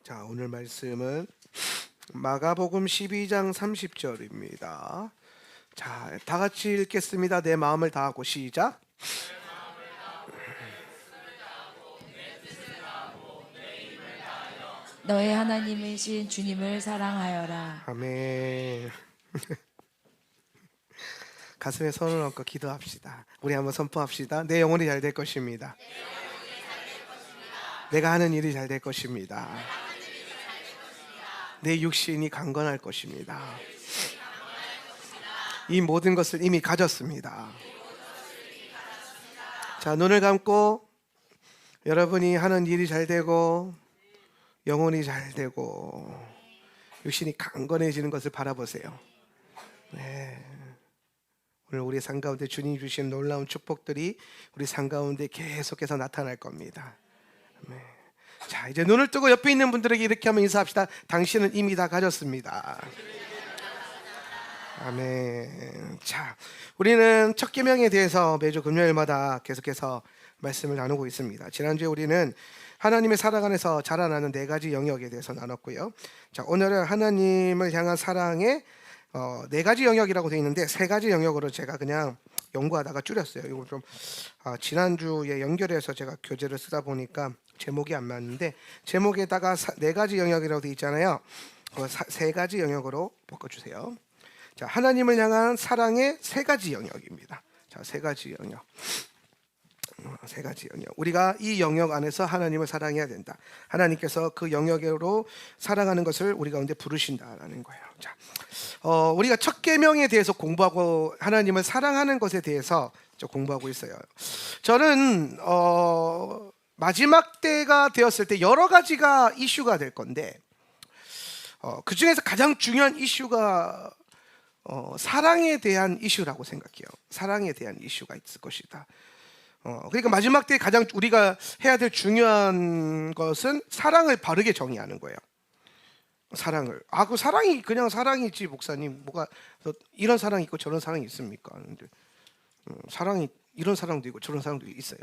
자, 오늘 말씀은 마가복음 12장 30절입니다. 자, 다 같이 읽겠습니다. 내 마음을 다하고 시작. 너의 하나님이신 주님을 사랑하여라. 아멘. 가슴에 손을 얹고 기도합시다. 우리 한번 선포합시다. 내 영혼이 잘 될 것입니다. 내가 하는 일이 잘 될 것입니다. 내 육신이 강건할 것입니다. 이 모든 것을 이미 가졌습니다. 자, 눈을 감고 여러분이 하는 일이 잘 되고 영혼이 잘 되고 육신이 강건해지는 것을 바라보세요. 네. 오늘 우리 삶 가운데 주님 주신 놀라운 축복들이 우리 삶 가운데 계속해서 나타날 겁니다. 네. 자, 이제 눈을 뜨고 옆에 있는 분들에게 이렇게 하면 인사합시다. 당신은 이미 다 가졌습니다. 아멘. 자, 우리는 첫 계명에 대해서 매주 금요일마다 계속해서 말씀을 나누고 있습니다. 지난주에 우리는 하나님의 사랑 안에서 자라나는 4가지 영역에 대해서 나눴고요. 자, 오늘은 하나님을 향한 사랑의 4가지 영역이라고 되어 있는데 3가지 영역으로 제가 그냥 연구하다가 줄였어요. 이걸 좀 지난주에 연결해서 제가 교재를 쓰다 보니까 제목이 안 맞는데 제목에다가 4가지 영역이라고 되어 있잖아요. 그 3가지 영역으로 바꿔주세요. 자, 하나님을 향한 사랑의 3가지 영역입니다. 자, 3가지 영역. 3가지 영역. 우리가 이 영역 안에서 하나님을 사랑해야 된다. 하나님께서 그 영역으로 사랑하는 것을 우리 가운데 부르신다라는 거예요. 자, 우리가 첫 계명에 대해서 공부하고 하나님을 사랑하는 것에 대해서 공부하고 있어요. 저는 마지막 때가 되었을 때 여러 가지가 이슈가 될 건데 그 중에서 가장 중요한 이슈가 사랑에 대한 이슈라고 생각해요. 사랑에 대한 이슈가 있을 것이다. 그러니까 마지막 때 가장 우리가 해야 될 중요한 것은 사랑을 바르게 정의하는 거예요. 사랑을. 그 사랑이 그냥 사랑이지 목사님. 뭐가 이런 사랑이 있고 저런 사랑이 있습니까? 근데 사랑이 이런 사랑도 있고 저런 사랑도 있어요.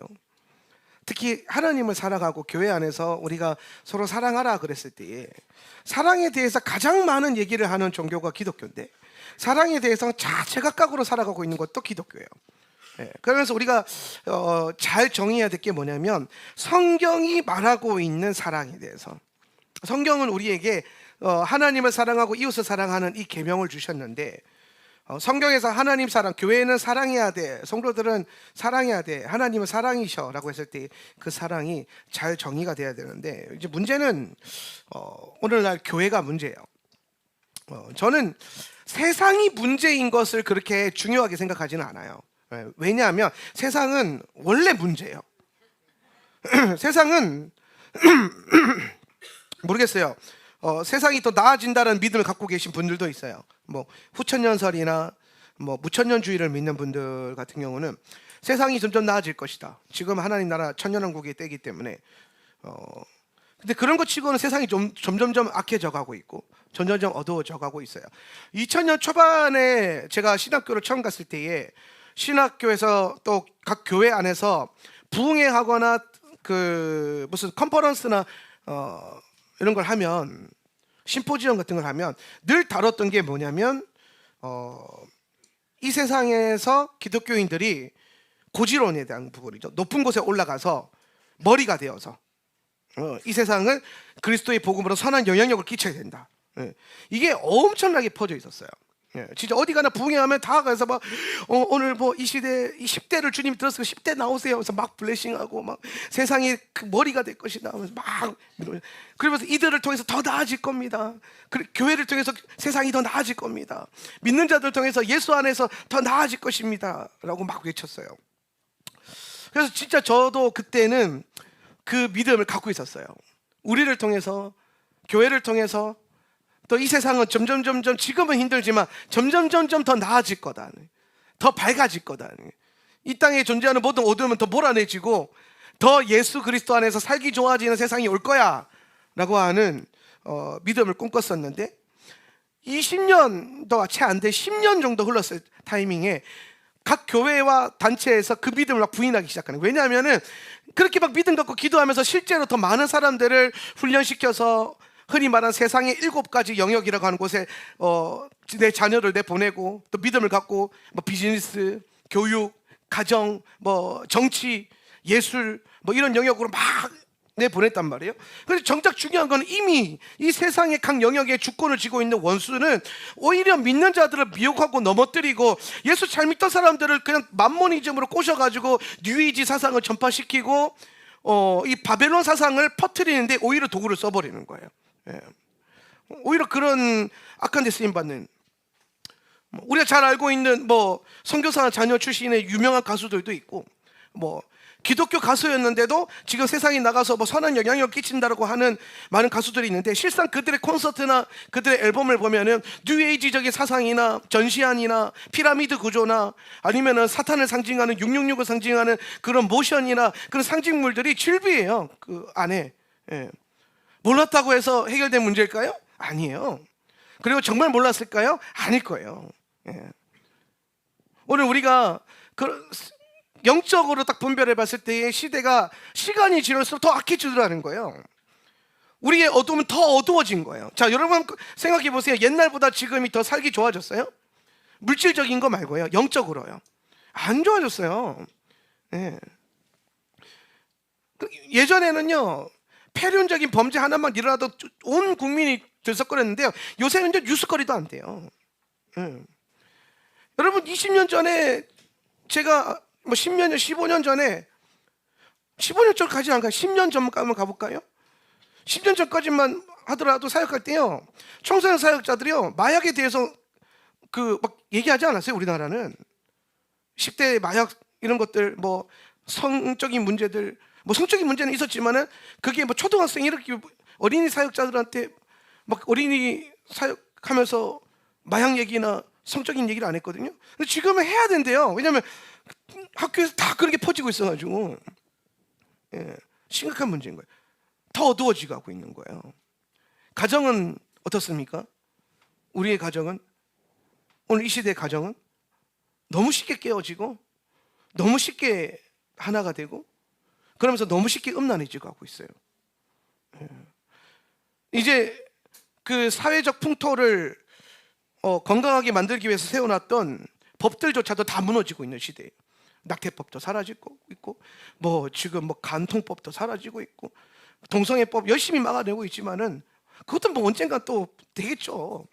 특히 하나님을 사랑하고 교회 안에서 우리가 서로 사랑하라 그랬을 때에 사랑에 대해서 가장 많은 얘기를 하는 종교가 기독교인데 사랑에 대해서 제각각으로 살아가고 있는 것도 기독교예요. 그러면서 우리가 잘 정의해야 될 게 뭐냐면 성경이 말하고 있는 사랑에 대해서 성경은 우리에게 하나님을 사랑하고 이웃을 사랑하는 이 계명을 주셨는데 성경에서 하나님 사랑, 교회는 사랑해야 돼, 성도들은 사랑해야 돼, 하나님은 사랑이셔 라고 했을 때 그 사랑이 잘 정의가 돼야 되는데 이제 문제는 오늘날 교회가 문제예요. 저는 세상이 문제인 것을 그렇게 중요하게 생각하지는 않아요. 왜냐하면 세상은 원래 문제예요. 세상은 모르겠어요. 세상이 더 나아진다는 믿음을 갖고 계신 분들도 있어요. 뭐 후천년설이나 뭐 무천년주의를 믿는 분들 같은 경우는 세상이 점점 나아질 것이다. 지금 하나님 나라 천년왕국의 때이기 때문에 근데 그런 것 치고는 세상이 점점점 악해져 가고 있고 점점점 어두워져 가고 있어요. 2000년 초반에 제가 신학교를 처음 갔을 때에 신학교에서 또 각 교회 안에서 부흥회하거나 그 무슨 컨퍼런스나 이런 걸 하면 심포지엄 같은 걸 하면 늘 다뤘던 게 뭐냐면 이 세상에서 기독교인들이 고지론에 대한 부분이죠. 높은 곳에 올라가서 머리가 되어서 이 세상을 그리스도의 복음으로 선한 영향력을 끼쳐야 된다. 이게 엄청나게 퍼져 있었어요. 진짜 어디 가나 부흥회하면 다 가서 막 오늘 뭐 이 시대 이 10대를 주님이 들었으니까 10대 나오세요. 그래서 막 블레싱하고 막 세상이 그 머리가 될 것이다. 하면서 막 그러면서 이들을 통해서 더 나아질 겁니다. 교회를 통해서 세상이 더 나아질 겁니다. 믿는 자들 통해서 예수 안에서 더 나아질 것입니다.라고 막 외쳤어요. 그래서 진짜 저도 그때는 그 믿음을 갖고 있었어요. 우리를 통해서 교회를 통해서 또 이 세상은 점점 지금은 힘들지만 점점 더 나아질 거다. 더 밝아질 거다. 이 땅에 존재하는 모든 어둠은 더 몰아내지고 더 예수 그리스도 안에서 살기 좋아지는 세상이 올 거야 라고 하는 믿음을 꿈꿨었는데 20년도 채 안 돼 10년 정도 흘렀을 타이밍에 각 교회와 단체에서 그 믿음을 막 부인하기 시작하는 거예요. 왜냐하면은 그렇게 막 믿음 갖고 기도하면서 실제로 더 많은 사람들을 훈련시켜서 흔히 말하는 세상의 7가지 영역이라고 하는 곳에 내 자녀를 내보내고 또 믿음을 갖고 뭐 비즈니스, 교육, 가정, 뭐 정치, 예술 뭐 이런 영역으로 막 내보냈단 말이에요. 그런데 정작 중요한 건 이미 이 세상의 각 영역에 주권을 쥐고 있는 원수는 오히려 믿는 자들을 미혹하고 넘어뜨리고 예수 잘 믿던 사람들을 그냥 맘모니즘으로 꼬셔가지고 뉴에이지 사상을 전파시키고 이 바벨론 사상을 퍼뜨리는데 오히려 도구를 써버리는 거예요. 예. 오히려 그런 악한 데 쓰임받는, 우리가 잘 알고 있는 뭐 선교사 자녀 출신의 유명한 가수들도 있고, 뭐 기독교 가수였는데도 지금 세상에 나가서 뭐 선한 영향력을 끼친다라고 하는 많은 가수들이 있는데, 실상 그들의 콘서트나 그들의 앨범을 보면은 뉴에이지적인 사상이나 전시안이나 피라미드 구조나 아니면은 사탄을 상징하는 666을 상징하는 그런 모션이나 그런 상징물들이 질비해요. 그 안에. 예. 몰랐다고 해서 해결된 문제일까요? 아니에요. 그리고 정말 몰랐을까요? 아닐 거예요. 예. 오늘 우리가 영적으로 딱 분별해 봤을 때 시대가 시간이 지날수록 더 악해지더라는 거예요. 우리의 어두움은 더 어두워진 거예요. 자, 여러분 생각해 보세요. 옛날보다 지금이 더 살기 좋아졌어요? 물질적인 거 말고요. 영적으로요. 안 좋아졌어요. 예. 예전에는요, 폐륜적인 범죄 하나만 일어나도 온 국민이 들썩거렸는데요. 요새는 이제 뉴스거리도 안 돼요. 여러분 20년 전에 제가 뭐 10년, 15년 전에, 15년 전까지 안 가요. 10년 전까지만 가볼까요? 10년 전까지만 하더라도 사역할 때요, 청소년 사역자들이요, 마약에 대해서 막 얘기하지 않았어요. 우리나라는 10대 마약 이런 것들, 뭐 성적인 문제들, 뭐 성적인 문제는 있었지만은 그게 뭐 초등학생 이렇게 어린이 사역자들한테 막 어린이 사역하면서 마약 얘기나 성적인 얘기를 안 했거든요. 근데 지금은 해야 된대요. 왜냐하면 학교에서 다 그렇게 퍼지고 있어가지고. 예, 심각한 문제인 거예요. 더 어두워지고 가고 있는 거예요. 가정은 어떻습니까? 우리의 가정은, 오늘 이 시대의 가정은 너무 쉽게 깨어지고 너무 쉽게 하나가 되고 그러면서 너무 쉽게 음란해지고 가고 있어요. 예. 이제 그 사회적 풍토를 건강하게 만들기 위해서 세워놨던 법들조차도 다 무너지고 있는 시대예요. 낙태법도 사라지고 있고, 뭐 지금 뭐 간통법도 사라지고 있고, 동성애법 열심히 막아내고 있지만은 그것도 뭐 언젠가 또 되겠죠.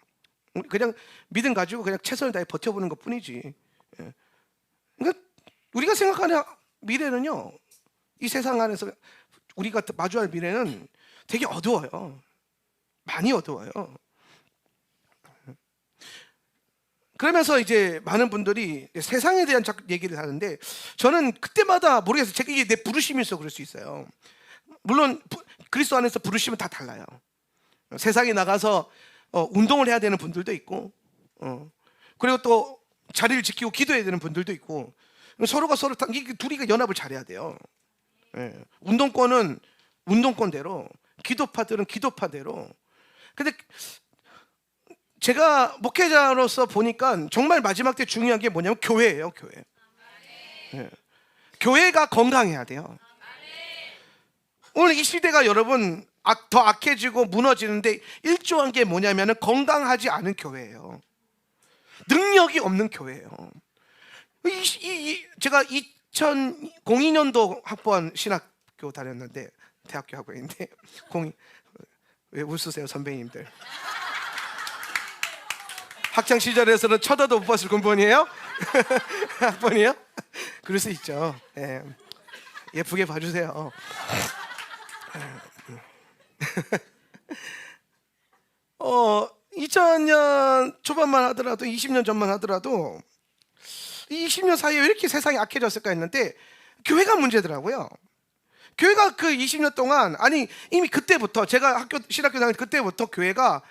그냥 믿음 가지고 그냥 최선을 다해 버텨보는 것뿐이지. 예. 그러니까 우리가 생각하는 미래는요, 이 세상 안에서 우리가 마주할 미래는 되게 어두워요. 많이 어두워요. 그러면서 이제 많은 분들이 세상에 대한 얘기를 하는데, 저는 그때마다 모르겠어요. 제가 이게 내 부르심이 있어 그럴 수 있어요. 물론 그리스도 안에서 부르심은 다 달라요. 세상에 나가서 운동을 해야 되는 분들도 있고, 그리고 또 자리를 지키고 기도해야 되는 분들도 있고, 서로가 서로 둘이가 연합을 잘해야 돼요. 예. 운동권은 운동권대로, 기도파들은 기도파대로. 근데 제가 목회자로서 보니까 정말 마지막 때 중요한 게 뭐냐면 교회예요. 교회. 예. 교회가 건강해야 돼요. 오늘 이 시대가 여러분 더 악해지고 무너지는데 일조한 게 뭐냐면 건강하지 않은 교회예요. 능력이 없는 교회예요. 제가 2002년도 학번 신학교 다녔는데, 대학교 학번인데, 왜 웃으세요 선배님들? 학창 시절에서는 쳐다도 못 봤을 군번이에요? 학번이에요? 그럴 수 있죠. 예. 예쁘게 봐주세요. 2000년 초반만 하더라도, 20년 전만 하더라도 20년 사이에 왜 이렇게 세상이 악해졌을까 했는데 교회가 문제더라고요. 교회가 그 20년 동안, 아니 이미 그때부터, 제가 신학교 다닐 그때부터 교회가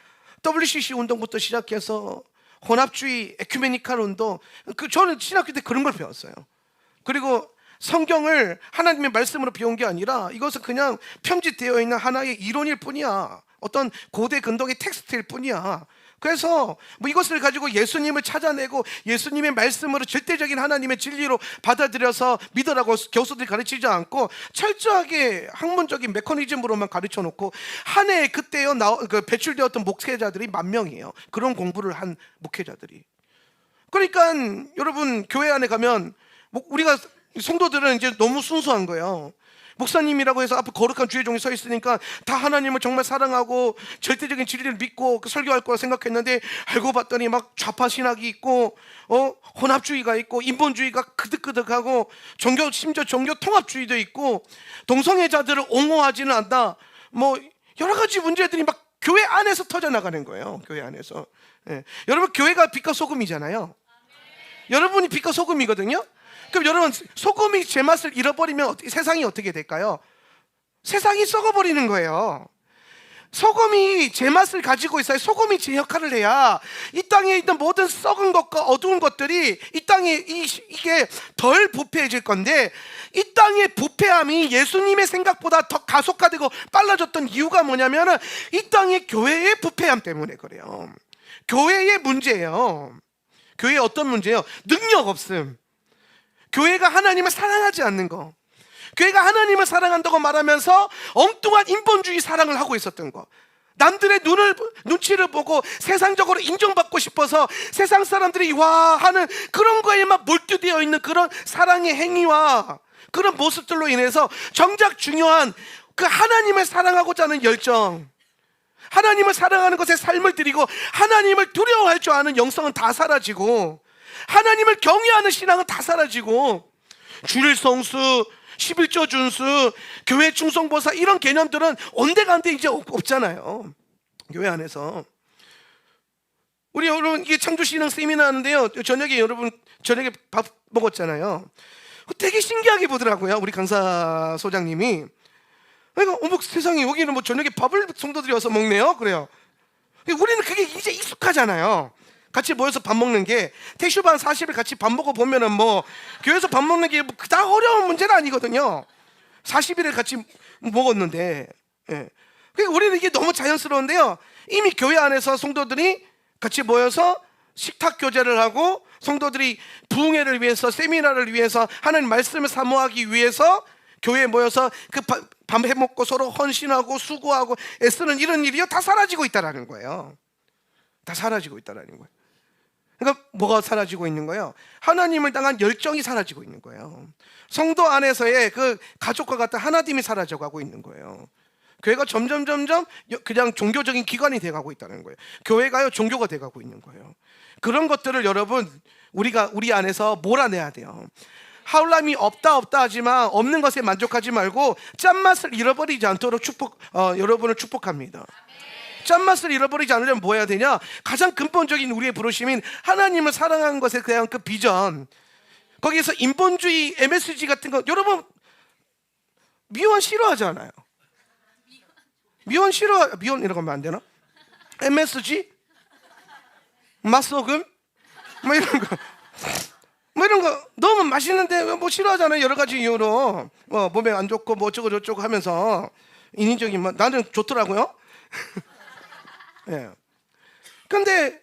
WCC 운동부터 시작해서 혼합주의, 에큐메니칼 운동, 저는 신학교 때 그런 걸 배웠어요. 그리고 성경을 하나님의 말씀으로 배운 게 아니라 이것은 그냥 편집되어 있는 하나의 이론일 뿐이야. 어떤 고대 근동의 텍스트일 뿐이야. 그래서 뭐 이것을 가지고 예수님을 찾아내고 예수님의 말씀으로 절대적인 하나님의 진리로 받아들여서 믿으라고 교수들이 가르치지 않고 철저하게 학문적인 메커니즘으로만 가르쳐 놓고 한 해에 그때요 배출되었던 목회자들이 10,000명이에요. 그런 공부를 한 목회자들이. 그러니까 여러분 교회 안에 가면 우리가 성도들은 이제 너무 순수한 거예요. 목사님이라고 해서 앞에 거룩한 주의 종이 서 있으니까 다 하나님을 정말 사랑하고 절대적인 진리를 믿고 설교할 거라 생각했는데 알고 봤더니 막 좌파 신학이 있고 혼합주의가 있고 인본주의가 그득그득하고 심지어 종교 통합주의도 있고 동성애자들을 옹호하지는 않다. 뭐 여러 가지 문제들이 막 교회 안에서 터져 나가는 거예요. 교회 안에서. 예. 여러분 교회가 빛과 소금이잖아요. 여러분이 빛과 소금이거든요. 그럼 여러분 소금이 제맛을 잃어버리면 세상이 어떻게 될까요? 세상이 썩어버리는 거예요. 소금이 제맛을 가지고 있어야 소금이 제 역할을 해야 이 땅에 있는 모든 썩은 것과 어두운 것들이 이 땅에 이게 덜 부패해질 건데 이 땅의 부패함이 예수님의 생각보다 더 가속화되고 빨라졌던 이유가 뭐냐면 이 땅의 교회의 부패함 때문에 그래요. 교회의 문제예요. 교회의 어떤 문제예요? 능력 없음. 교회가 하나님을 사랑하지 않는 거. 교회가 하나님을 사랑한다고 말하면서 엉뚱한 인본주의 사랑을 하고 있었던 거. 남들의 눈치를 보고 세상적으로 인정받고 싶어서 세상 사람들이 와 하는 그런 거에만 몰두되어 있는 그런 사랑의 행위와 그런 모습들로 인해서 정작 중요한 그 하나님을 사랑하고자 하는 열정, 하나님을 사랑하는 것에 삶을 드리고 하나님을 두려워할 줄 아는 영성은 다 사라지고 하나님을 경외하는 신앙은 다 사라지고 주일 성수, 11조 준수, 교회 충성보사 이런 개념들은 온데간데 이제 없잖아요. 교회 안에서. 우리 여러분 이게 창조신앙 세미나 하는데요. 저녁에 밥 먹었잖아요. 되게 신기하게 보더라고요. 우리 강사 소장님이. 그러니까 어머 세상에 여기는 뭐 저녁에 밥을 성도들이 와서 먹네요. 그래요. 우리는 그게 이제 익숙하잖아요. 같이 모여서 밥 먹는 게 택슈반 40일 같이 밥 먹어 보면은 뭐 교회에서 밥 먹는 게 그닥 어려운 문제는 아니거든요. 40일을 같이 먹었는데, 예. 그러니까 우리는 이게 너무 자연스러운데요. 이미 교회 안에서 성도들이 같이 모여서 식탁 교제를 하고 성도들이 부흥회를 위해서 세미나를 위해서 하나님 말씀을 사모하기 위해서 교회에 모여서 그 밥 해먹고 서로 헌신하고 수고하고 애쓰는 이런 일이요 다 사라지고 있다라는 거예요. 다 사라지고 있다라는 거예요. 그러니까 뭐가 사라지고 있는 거예요? 하나님을 향한 열정이 사라지고 있는 거예요. 성도 안에서의 그 가족과 같은 하나됨이 사라져가고 있는 거예요. 교회가 점점 그냥 종교적인 기관이 돼가고 있다는 거예요. 교회가요 종교가 돼가고 있는 거예요. 그런 것들을 여러분 우리 안에서 몰아내야 돼요. 하울람이 없다 하지만 없는 것에 만족하지 말고 짠맛을 잃어버리지 않도록 여러분을 축복합니다. 짠맛을 잃어버리지 않으려면 뭐 해야 되냐? 가장 근본적인 우리의 부르심인 하나님을 사랑하는 것에 대한 그 비전, 거기에서 인본주의 MSG 같은 거 여러분 미원 싫어하잖아요. 미원 이라고 하면 안 되나? MSG? 맛소금? 뭐 이런 거 너무 맛있는데 뭐 싫어하잖아요. 여러 가지 이유로 몸에 안 좋고 뭐 어쩌고 저쩌고 하면서 인위적인 나는 좋더라고요. 예. 근데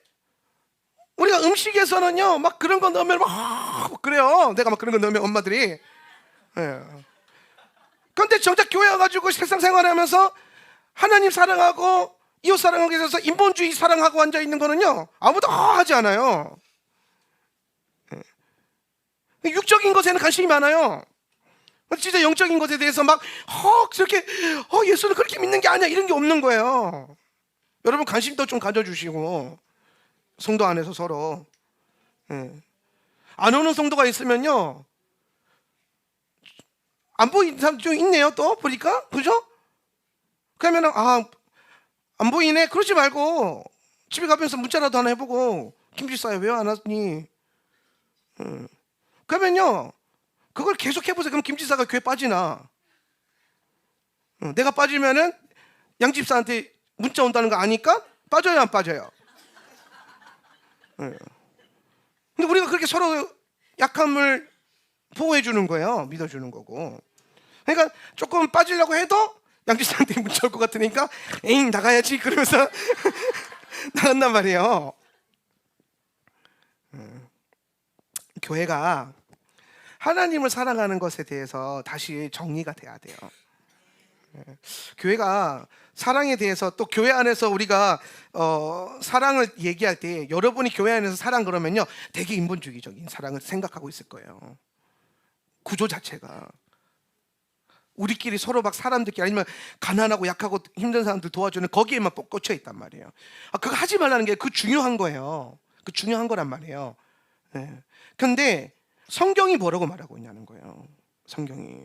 우리가 음식에서는요 막 그런 거 넣으면 막 그래요. 내가 막 그런 거 넣으면 엄마들이. 예. 근데 정작 교회 와가지고 세상 생활하면서 하나님 사랑하고 이웃 사랑하기 위해서 인본주의 사랑하고 앉아 있는 거는요 아무도 하지 않아요. 예. 육적인 것에는 관심이 많아요. 진짜 영적인 것에 대해서 막 그렇게 예수는 그렇게 믿는 게 아니야 이런 게 없는 거예요. 여러분 관심도 좀 가져주시고 성도 안에서 서로. 예. 안 오는 성도가 있으면요 안 보이는 사람 좀 있네요. 또 보니까 그죠? 그러면은 안 보이네 그러지 말고 집에 가면서 문자라도 하나 해보고 김지사야 왜 안 왔니? 그러면요 그걸 계속 해보세요. 그럼 김지사가 교회 빠지나? 내가 빠지면은 양집사한테 문자 온다는 거 아니까 빠져요 안 빠져요? 근데 우리가 그렇게 서로 약함을 보호해 주는 거예요. 믿어주는 거고. 그러니까 조금 빠지려고 해도 양집사한테 문자 올 것 같으니까 에잉 나가야지 그러면서 나간단 말이에요. 교회가 하나님을 사랑하는 것에 대해서 다시 정리가 돼야 돼요. 교회가 사랑에 대해서, 또 교회 안에서 우리가 사랑을 얘기할 때, 여러분이 교회 안에서 사랑 그러면요 되게 인본주의적인 사랑을 생각하고 있을 거예요. 구조 자체가 우리끼리 서로 막 사람들끼리, 아니면 가난하고 약하고 힘든 사람들 도와주는 거기에만 꽂혀 있단 말이에요. 그거 하지 말라는 게 그 중요한 거예요. 그 중요한 거란 말이에요. 근데 성경이 뭐라고 말하고 있냐는 거예요. 성경이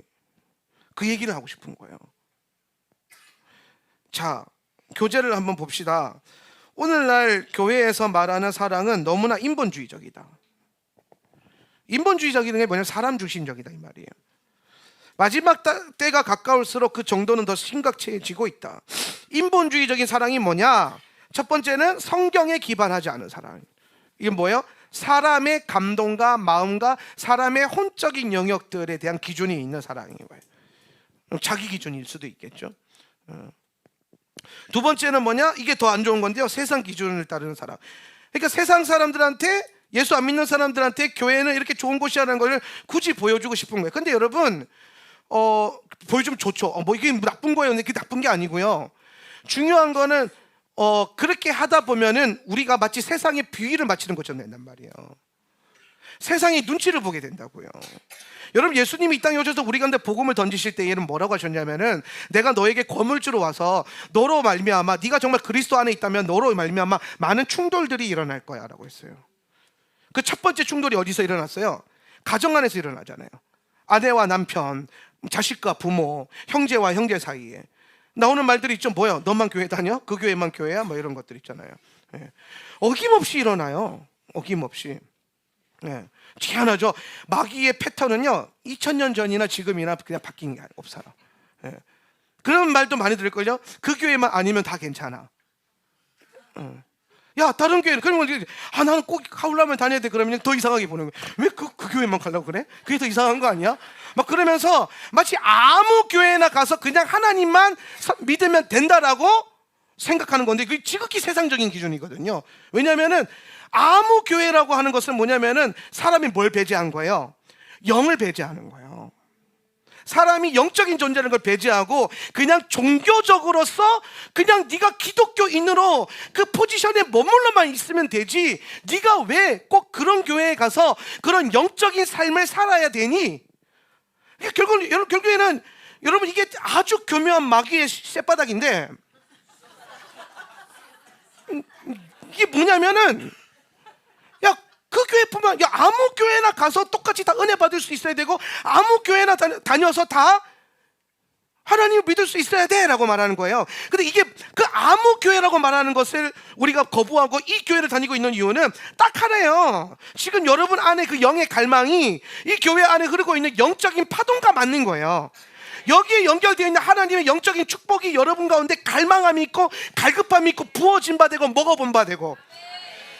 그 얘기를 하고 싶은 거예요. 자, 교재를 한번 봅시다. 오늘날 교회에서 말하는 사랑은 너무나 인본주의적이다. 인본주의적인 게 뭐냐면 사람 중심적이다 이 말이에요. 마지막 때가 가까울수록 그 정도는 더 심각해지고 있다. 인본주의적인 사랑이 뭐냐? 첫 번째는 성경에 기반하지 않은 사랑. 이게 뭐예요? 사람의 감동과 마음과 사람의 혼적인 영역들에 대한 기준이 있는 사랑인 거예요. 자기 기준일 수도 있겠죠. 두 번째는 뭐냐? 이게 더 안 좋은 건데요, 세상 기준을 따르는 사랑. 그러니까 세상 사람들한테, 예수 안 믿는 사람들한테 교회는 이렇게 좋은 곳이라는 걸 굳이 보여주고 싶은 거예요. 근데 여러분, 보여주면 좋죠. 뭐 이게 나쁜 거예요. 근데 그게 나쁜 게 아니고요. 중요한 거는 그렇게 하다 보면은 우리가 마치 세상에 비위를 맞추는 것처럼 된단 말이에요. 세상의 눈치를 보게 된다고요. 여러분, 예수님이 이 땅에 오셔서 우리 가운데 복음을 던지실 때에는 뭐라고 하셨냐면은, 내가 너에게 거물주로 와서 너로 말미암아, 네가 정말 그리스도 안에 있다면 너로 말미암아 많은 충돌들이 일어날 거야 라고 했어요. 그 첫 번째 충돌이 어디서 일어났어요? 가정 안에서 일어나잖아요. 아내와 남편, 자식과 부모, 형제와 형제 사이에 나오는 말들이 있죠. 뭐야, 너만 교회 다녀? 그 교회만 교회야? 뭐 이런 것들 있잖아요. 어김없이 일어나요. 어김없이. 희한하죠. 마귀의 패턴은요 2000년 전이나 지금이나 그냥 바뀐 게 없어요. 그런 말도 많이 들을 거죠. 그 교회만 아니면 다 괜찮아. 야, 다른 교회는, 그러면 나는 꼭 가려면 다녀야 돼. 그러면 더 이상하게 보는 거예요. 왜 그 교회만 가려고 그래? 그게 더 이상한 거 아니야? 막 그러면서 마치 아무 교회나 가서 그냥 하나님만 믿으면 된다라고 생각하는 건데, 그게 지극히 세상적인 기준이거든요. 왜냐하면은 아무 교회라고 하는 것은 뭐냐면은 사람이 뭘 배제한 거예요? 영을 배제하는 거예요. 사람이 영적인 존재라는 걸 배제하고 그냥 종교적으로서 그냥 네가 기독교인으로 그 포지션에 머물러만 있으면 되지, 네가 왜 꼭 그런 교회에 가서 그런 영적인 삶을 살아야 되니? 결국에는 여러분, 이게 아주 교묘한 마귀의 쌔바닥인데, 이게 뭐냐면은, 야, 그 교회뿐만, 야, 아무 교회나 가서 똑같이 다 은혜 받을 수 있어야 되고, 아무 교회나 다녀서 다 하나님을 믿을 수 있어야 돼 라고 말하는 거예요. 근데 이게 그 아무 교회라고 말하는 것을 우리가 거부하고 이 교회를 다니고 있는 이유는 딱 하나예요. 지금 여러분 안에 그 영의 갈망이 이 교회 안에 흐르고 있는 영적인 파동과 맞는 거예요. 여기에 연결되어 있는 하나님의 영적인 축복이 여러분 가운데 갈망함이 있고 갈급함이 있고 부어진 바 되고 먹어본 바 되고,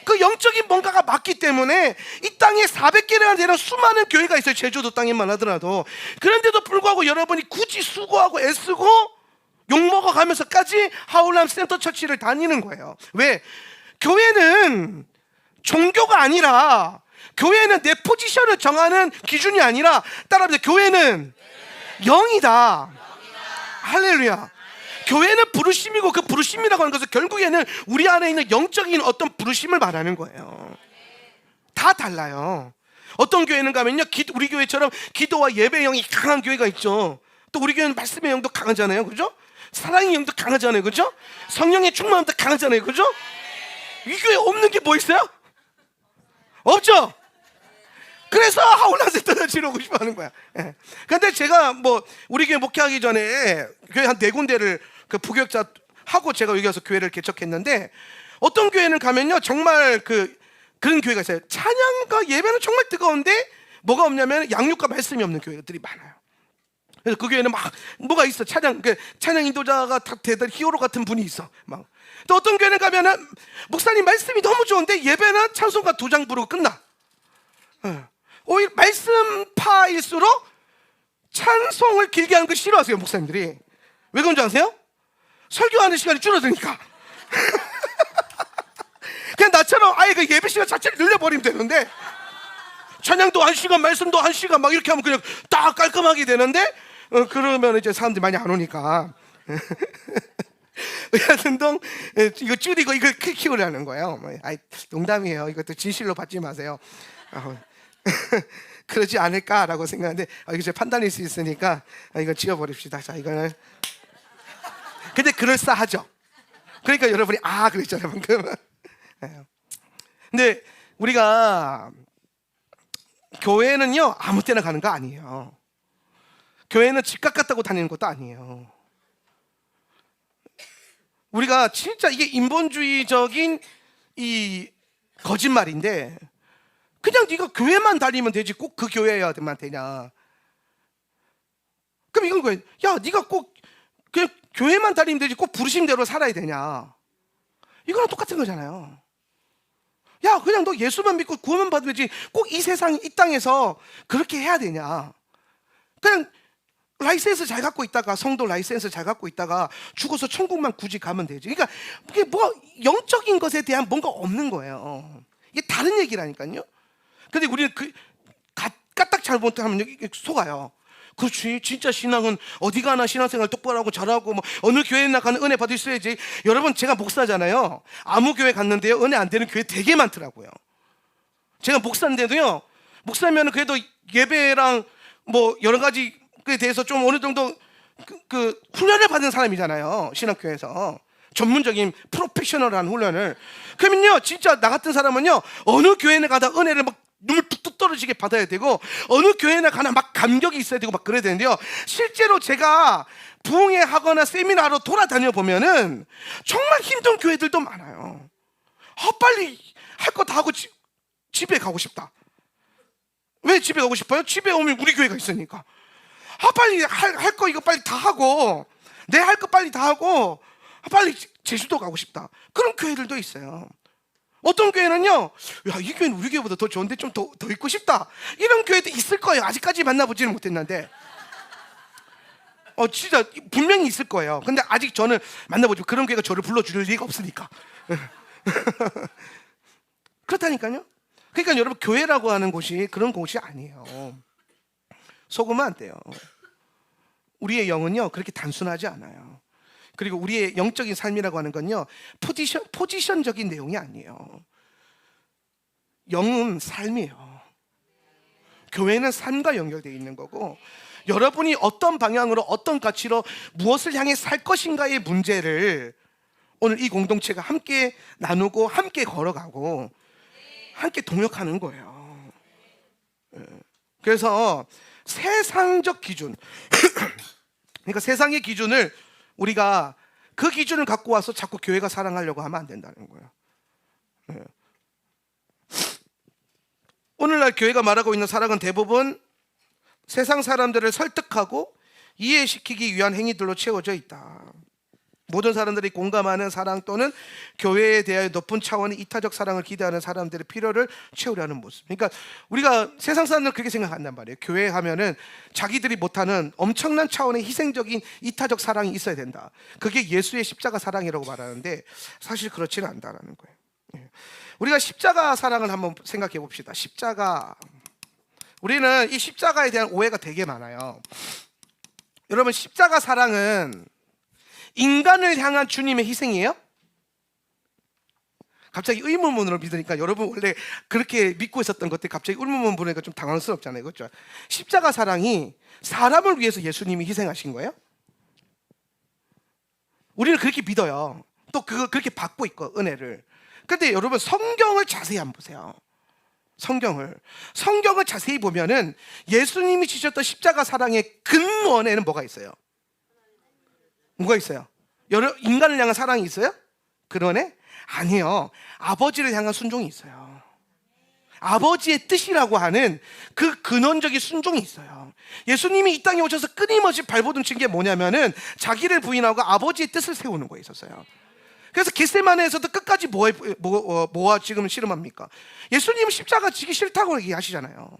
그 영적인 뭔가가 맞기 때문에 이 땅에 400개나 되는 수많은 교회가 있어요. 제주도 땅에만 하더라도. 그런데도 불구하고 여러분이 굳이 수고하고 애쓰고 욕먹어 가면서까지 하울람 센터 처치를 다니는 거예요. 왜? 교회는 종교가 아니라, 교회는 내 포지션을 정하는 기준이 아니라, 따라합니다. 교회는 영이다. 할렐루야. 교회는 부르심이고, 그 부르심이라고 하는 것은 결국에는 우리 안에 있는 영적인 어떤 부르심을 말하는 거예요. 다 달라요. 어떤 교회는 가면요, 우리 교회처럼 기도와 예배의 영이 강한 교회가 있죠. 또 우리 교회는 말씀의 영도 강하잖아요. 그죠? 사랑의 영도 강하잖아요. 그죠? 성령의 충만함도 강하잖아요. 그죠? 이 교회 없는 게 뭐 있어요? 없죠? 그래서 하울라센터를 지르고 싶어 하는 거야. 근데 제가 뭐 우리 교회 목회하기 전에 교회 한 4군데를 그 부교육자 하고 제가 여기 와서 교회를 개척했는데, 어떤 교회는 가면요 정말 그런 교회가 있어요. 찬양과 예배는 정말 뜨거운데 뭐가 없냐면 양육과 말씀이 없는 교회들이 많아요. 그래서 그 교회는 막 뭐가 있어, 찬양 인도자가 대단히 히어로 같은 분이 있어. 막. 또 어떤 교회는 가면은 목사님 말씀이 너무 좋은데 예배는 찬송가 2장 부르고 끝나. 오히려 말씀파일수록 찬송을 길게 하는 걸 싫어하세요, 목사님들이. 왜 그런 줄 아세요? 설교하는 시간이 줄어드니까. 나처럼 아예 그 예배 시간 자체를 늘려버리면 되는데, 찬양도 1시간, 말씀도 1시간 막 이렇게 하면 그냥 딱 깔끔하게 되는데, 그러면 이제 사람들이 많이 안 오니까 의아등동 이거 줄이고 이걸 크 키우려는 거예요. 아이, 농담이에요. 이것도 진실로 받지 마세요. 그러지 않을까라고 생각하는데, 이거 제 판단일 수 있으니까 이거 지워버립시다. 자, 이거는 근데 그럴싸하죠. 그러니까 여러분이 그랬잖아요 방금. 근데 우리가 교회는요 아무 때나 가는 거 아니에요. 교회는 집값 같다고 다니는 것도 아니에요. 우리가 진짜 이게 인본주의적인 이 거짓말인데, 그냥 네가 교회만 다니면 되지 꼭 그 교회야만 되냐? 그럼 이건 거예요. 야, 네가 꼭 그냥 교회만 다니면 되지 꼭 부르신 대로 살아야 되냐? 이거랑 똑같은 거잖아요. 야, 그냥 너 예수만 믿고 구원만 받으면 되지 꼭 이 세상 이 땅에서 그렇게 해야 되냐? 그냥 라이센스 잘 갖고 있다가, 성도 라이센스 잘 갖고 있다가 죽어서 천국만 굳이 가면 되지. 그러니까 이게 뭐 영적인 것에 대한 뭔가 없는 거예요. 이게 다른 얘기라니까요. 근데 우리는 까딱 잘못하면 속아요. 그렇지, 진짜 신앙은 어디 가나 신앙생활 똑바로 하고 잘하고 뭐 어느 교회나 가는 은혜 받을 수 있어야지. 여러분, 제가 목사잖아요. 아무 교회 갔는데요 은혜 안 되는 교회 되게 많더라고요. 제가 목사인데도요, 목사면은 그래도 예배랑 뭐 여러 가지에 대해서 좀 어느 정도 그 훈련을 받은 사람이잖아요. 신학교에서 전문적인 프로페셔널한 훈련을. 그러면요 진짜 나 같은 사람은요 어느 교회나 가다 은혜를 막 눈물 뚝뚝 떨어지게 받아야 되고, 어느 교회나 가나 막 감격이 있어야 되고 막 그래야 되는데요, 실제로 제가 부흥회 하거나 세미나로 돌아다녀 보면은 정말 힘든 교회들도 많아요. 빨리 할 거 다 하고 집에 가고 싶다. 왜 집에 가고 싶어요? 집에 오면 우리 교회가 있으니까. 빨리 할 거 이거 빨리 다 하고, 내 할 거 빨리 다 하고 빨리 제주도 가고 싶다. 그런 교회들도 있어요. 어떤 교회는요, 야, 이 교회는 우리 교회보다 더 좋은데 좀 더 있고 싶다. 이런 교회도 있을 거예요. 아직까지 만나보지는 못했는데. 진짜 분명히 있을 거예요. 근데 아직 저는 만나보지, 그런 교회가 저를 불러줄 리가 없으니까. 그렇다니까요. 그러니까 여러분, 교회라고 하는 곳이 그런 곳이 아니에요. 속으면 안 돼요. 우리의 영은요 그렇게 단순하지 않아요. 그리고 우리의 영적인 삶이라고 하는 건요 포지션적인 내용이 아니에요. 영은 삶이에요. 교회는 삶과 연결되어 있는 거고, 여러분이 어떤 방향으로 어떤 가치로 무엇을 향해 살 것인가의 문제를 오늘 이 공동체가 함께 나누고 함께 걸어가고 함께 동역하는 거예요. 그래서 세상적 기준 그러니까 세상의 기준을 우리가 그 기준을 갖고 와서 자꾸 교회가 사랑하려고 하면 안 된다는 거예요. 오늘날 교회가 말하고 있는 사랑은 대부분 세상 사람들을 설득하고 이해시키기 위한 행위들로 채워져 있다. 모든 사람들이 공감하는 사랑 또는 교회에 대하여 높은 차원의 이타적 사랑을 기대하는 사람들의 필요를 채우려는 모습. 그러니까 우리가 세상 사람들은 그렇게 생각한단 말이에요. 교회 하면은 자기들이 못하는 엄청난 차원의 희생적인 이타적 사랑이 있어야 된다. 그게 예수의 십자가 사랑이라고 말하는데 사실 그렇지는 않다라는 거예요. 우리가 십자가 사랑을 한번 생각해 봅시다. 십자가. 우리는 이 십자가에 대한 오해가 되게 많아요. 여러분, 십자가 사랑은 인간을 향한 주님의 희생이에요? 갑자기 의문문으로 믿으니까, 여러분 원래 그렇게 믿고 있었던 것들 갑자기 의문문 보니까 좀 당황스럽잖아요. 그렇죠? 십자가 사랑이 사람을 위해서 예수님이 희생하신 거예요? 우리는 그렇게 믿어요. 또 그렇게 받고 있고, 은혜를. 근데 여러분, 성경을 자세히 한번 보세요. 성경을 자세히 보면은 예수님이 지셨던 십자가 사랑의 근원에는 뭐가 있어요? 뭐가 있어요? 인간을 향한 사랑이 있어요? 그러네? 아니요. 아버지를 향한 순종이 있어요. 아버지의 뜻이라고 하는 그 근원적인 순종이 있어요. 예수님이 이 땅에 오셔서 끊임없이 발버둥친 게 뭐냐면은 자기를 부인하고 아버지의 뜻을 세우는 거에 있었어요. 그래서 겟세마네에서도 끝까지 뭐가 지금 씨름합니까? 예수님은 십자가 지기 싫다고 얘기하시잖아요.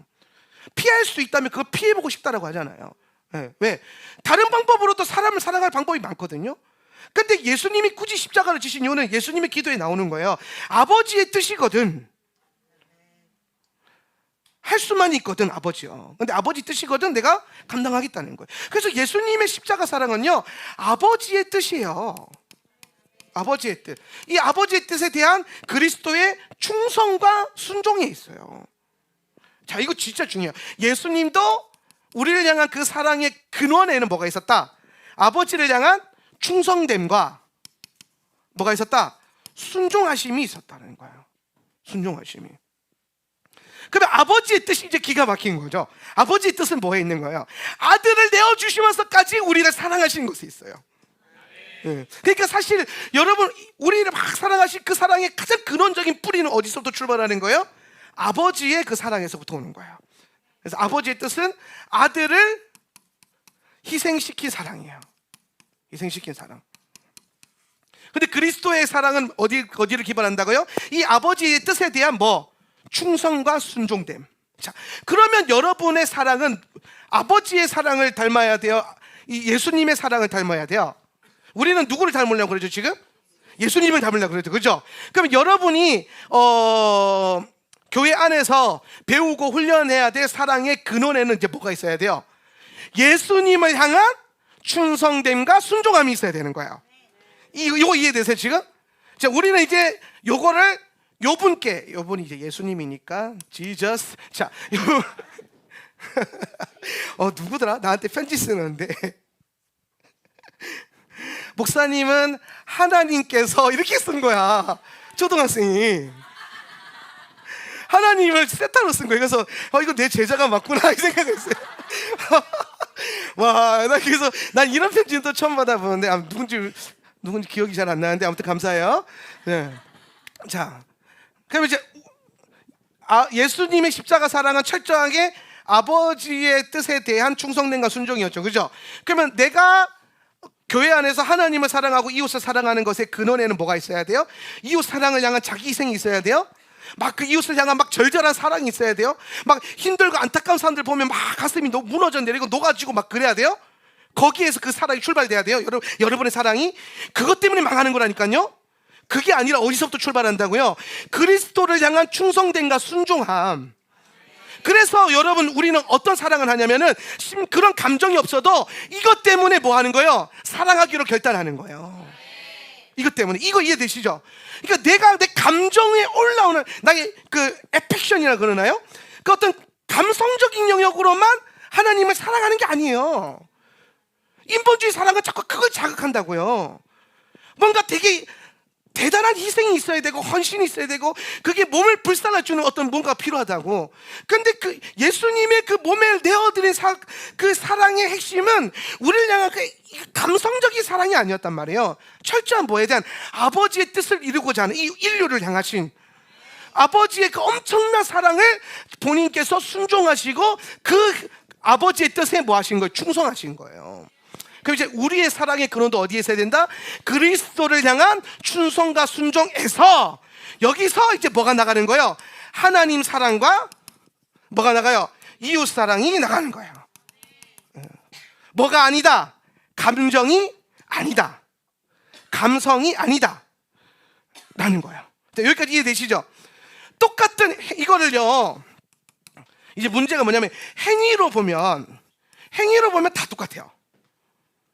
피할 수 있다면 그거 피해보고 싶다라고 하잖아요. 네. 왜? 다른 방법으로도 사람을 사랑할 방법이 많거든요. 근데 예수님이 굳이 십자가를 지신 이유는 예수님의 기도에 나오는 거예요. 아버지의 뜻이거든. 할 수만 있거든, 아버지요. 근데 아버지 뜻이거든, 내가 감당하겠다는 거예요. 그래서 예수님의 십자가 사랑은요, 아버지의 뜻이에요. 아버지의 뜻. 이 아버지의 뜻에 대한 그리스도의 충성과 순종에 있어요. 자, 이거 진짜 중요해요. 예수님도 우리를 향한 그 사랑의 근원에는 뭐가 있었다? 아버지를 향한 충성됨과 뭐가 있었다? 순종하심이 있었다는 거예요. 순종하심이. 그러면 아버지의 뜻이 이제 기가 막힌 거죠. 아버지의 뜻은 뭐에 있는 거예요? 아들을 내어주시면서까지 우리를 사랑하시는 것에 있어요. 그러니까 사실 여러분, 우리를 막 사랑하신 그 사랑의 가장 근원적인 뿌리는 어디서부터 출발하는 거예요? 아버지의 그 사랑에서부터 오는 거예요. 그래서 아버지의 뜻은 아들을 희생시킨 사랑이에요. 희생시킨 사랑. 근데 그리스도의 사랑은 어디를 기반한다고요? 이 아버지의 뜻에 대한 충성과 순종됨. 자, 그러면 여러분의 사랑은 아버지의 사랑을 닮아야 돼요? 이 예수님의 사랑을 닮아야 돼요? 우리는 누구를 닮으려고 그러죠, 지금? 예수님을 닮으려고 그러죠, 그죠? 그럼 여러분이 교회 안에서 배우고 훈련해야 될 사랑의 근원에는 이제 뭐가 있어야 돼요? 예수님을 향한 충성됨과 순종함이 있어야 되는 거예요. 이거 이해되세요, 지금? 자, 우리는 이제 요거를 요분이 이제 예수님이니까 지저스. 자, 누구더라? 나한테 편지 쓰는데 목사님은 하나님께서 이렇게 쓴 거야. 초등학생이 하나님을 세타로 쓴 거예요. 그래서 이거 내 제자가 맞구나 이 생각했어요. 와, 난 이런 편지는 또 처음 받아보는데 누군지 기억이 잘 안 나는데 아무튼 감사해요. 네. 자, 그럼 이제 예수님의 십자가 사랑은 철저하게 아버지의 뜻에 대한 충성됨과 순종이었죠, 그죠? 그러면 내가 교회 안에서 하나님을 사랑하고 이웃을 사랑하는 것의 근원에는 뭐가 있어야 돼요? 이웃 사랑을 향한 자기 희생이 있어야 돼요. 막 그 이웃을 향한 막 절절한 사랑이 있어야 돼요. 막 힘들고 안타까운 사람들 보면 막 가슴이 무너져 내리고 녹아지고 막 그래야 돼요. 거기에서 그 사랑이 출발돼야 돼요. 여러분의 사랑이 그것 때문에 망하는 거라니까요. 그게 아니라 어디서부터 출발한다고요? 그리스도를 향한 충성됨과 순종함. 그래서 여러분, 우리는 어떤 사랑을 하냐면은 그런 감정이 없어도 이것 때문에 뭐 하는 거예요? 사랑하기로 결단하는 거예요. 이것 때문에. 이거 이해되시죠? 그러니까 내가 내 감정에 올라오는 나의 그 에펙션이라 그러나요? 그 어떤 감성적인 영역으로만 하나님을 사랑하는 게 아니에요. 인본주의 사랑은 자꾸 그걸 자극한다고요. 뭔가 되게 대단한 희생이 있어야 되고 헌신이 있어야 되고 그게 몸을 불살라주는 어떤 뭔가가 필요하다고. 근데 그 예수님의 그 몸에 내어드린 그 사랑의 핵심은 우리를 향한 그 감성적인 사랑이 아니었단 말이에요. 철저한 뭐에 대한 아버지의 뜻을 이루고자 하는 이 인류를 향하신 아버지의 그 엄청난 사랑을 본인께서 순종하시고 그 아버지의 뜻에 뭐 하신 거예요? 충성하신 거예요. 그럼 이제 우리의 사랑의 근원도 어디에 있어야 된다? 그리스도를 향한 충성과 순종에서 여기서 이제 뭐가 나가는 거예요? 하나님 사랑과 뭐가 나가요? 이웃 사랑이 나가는 거예요. 뭐가 아니다? 감정이 아니다. 감성이 아니다. 라는 거예요. 자, 여기까지 이해되시죠? 똑같은 이거를요. 이제 문제가 뭐냐면 행위로 보면 다 똑같아요.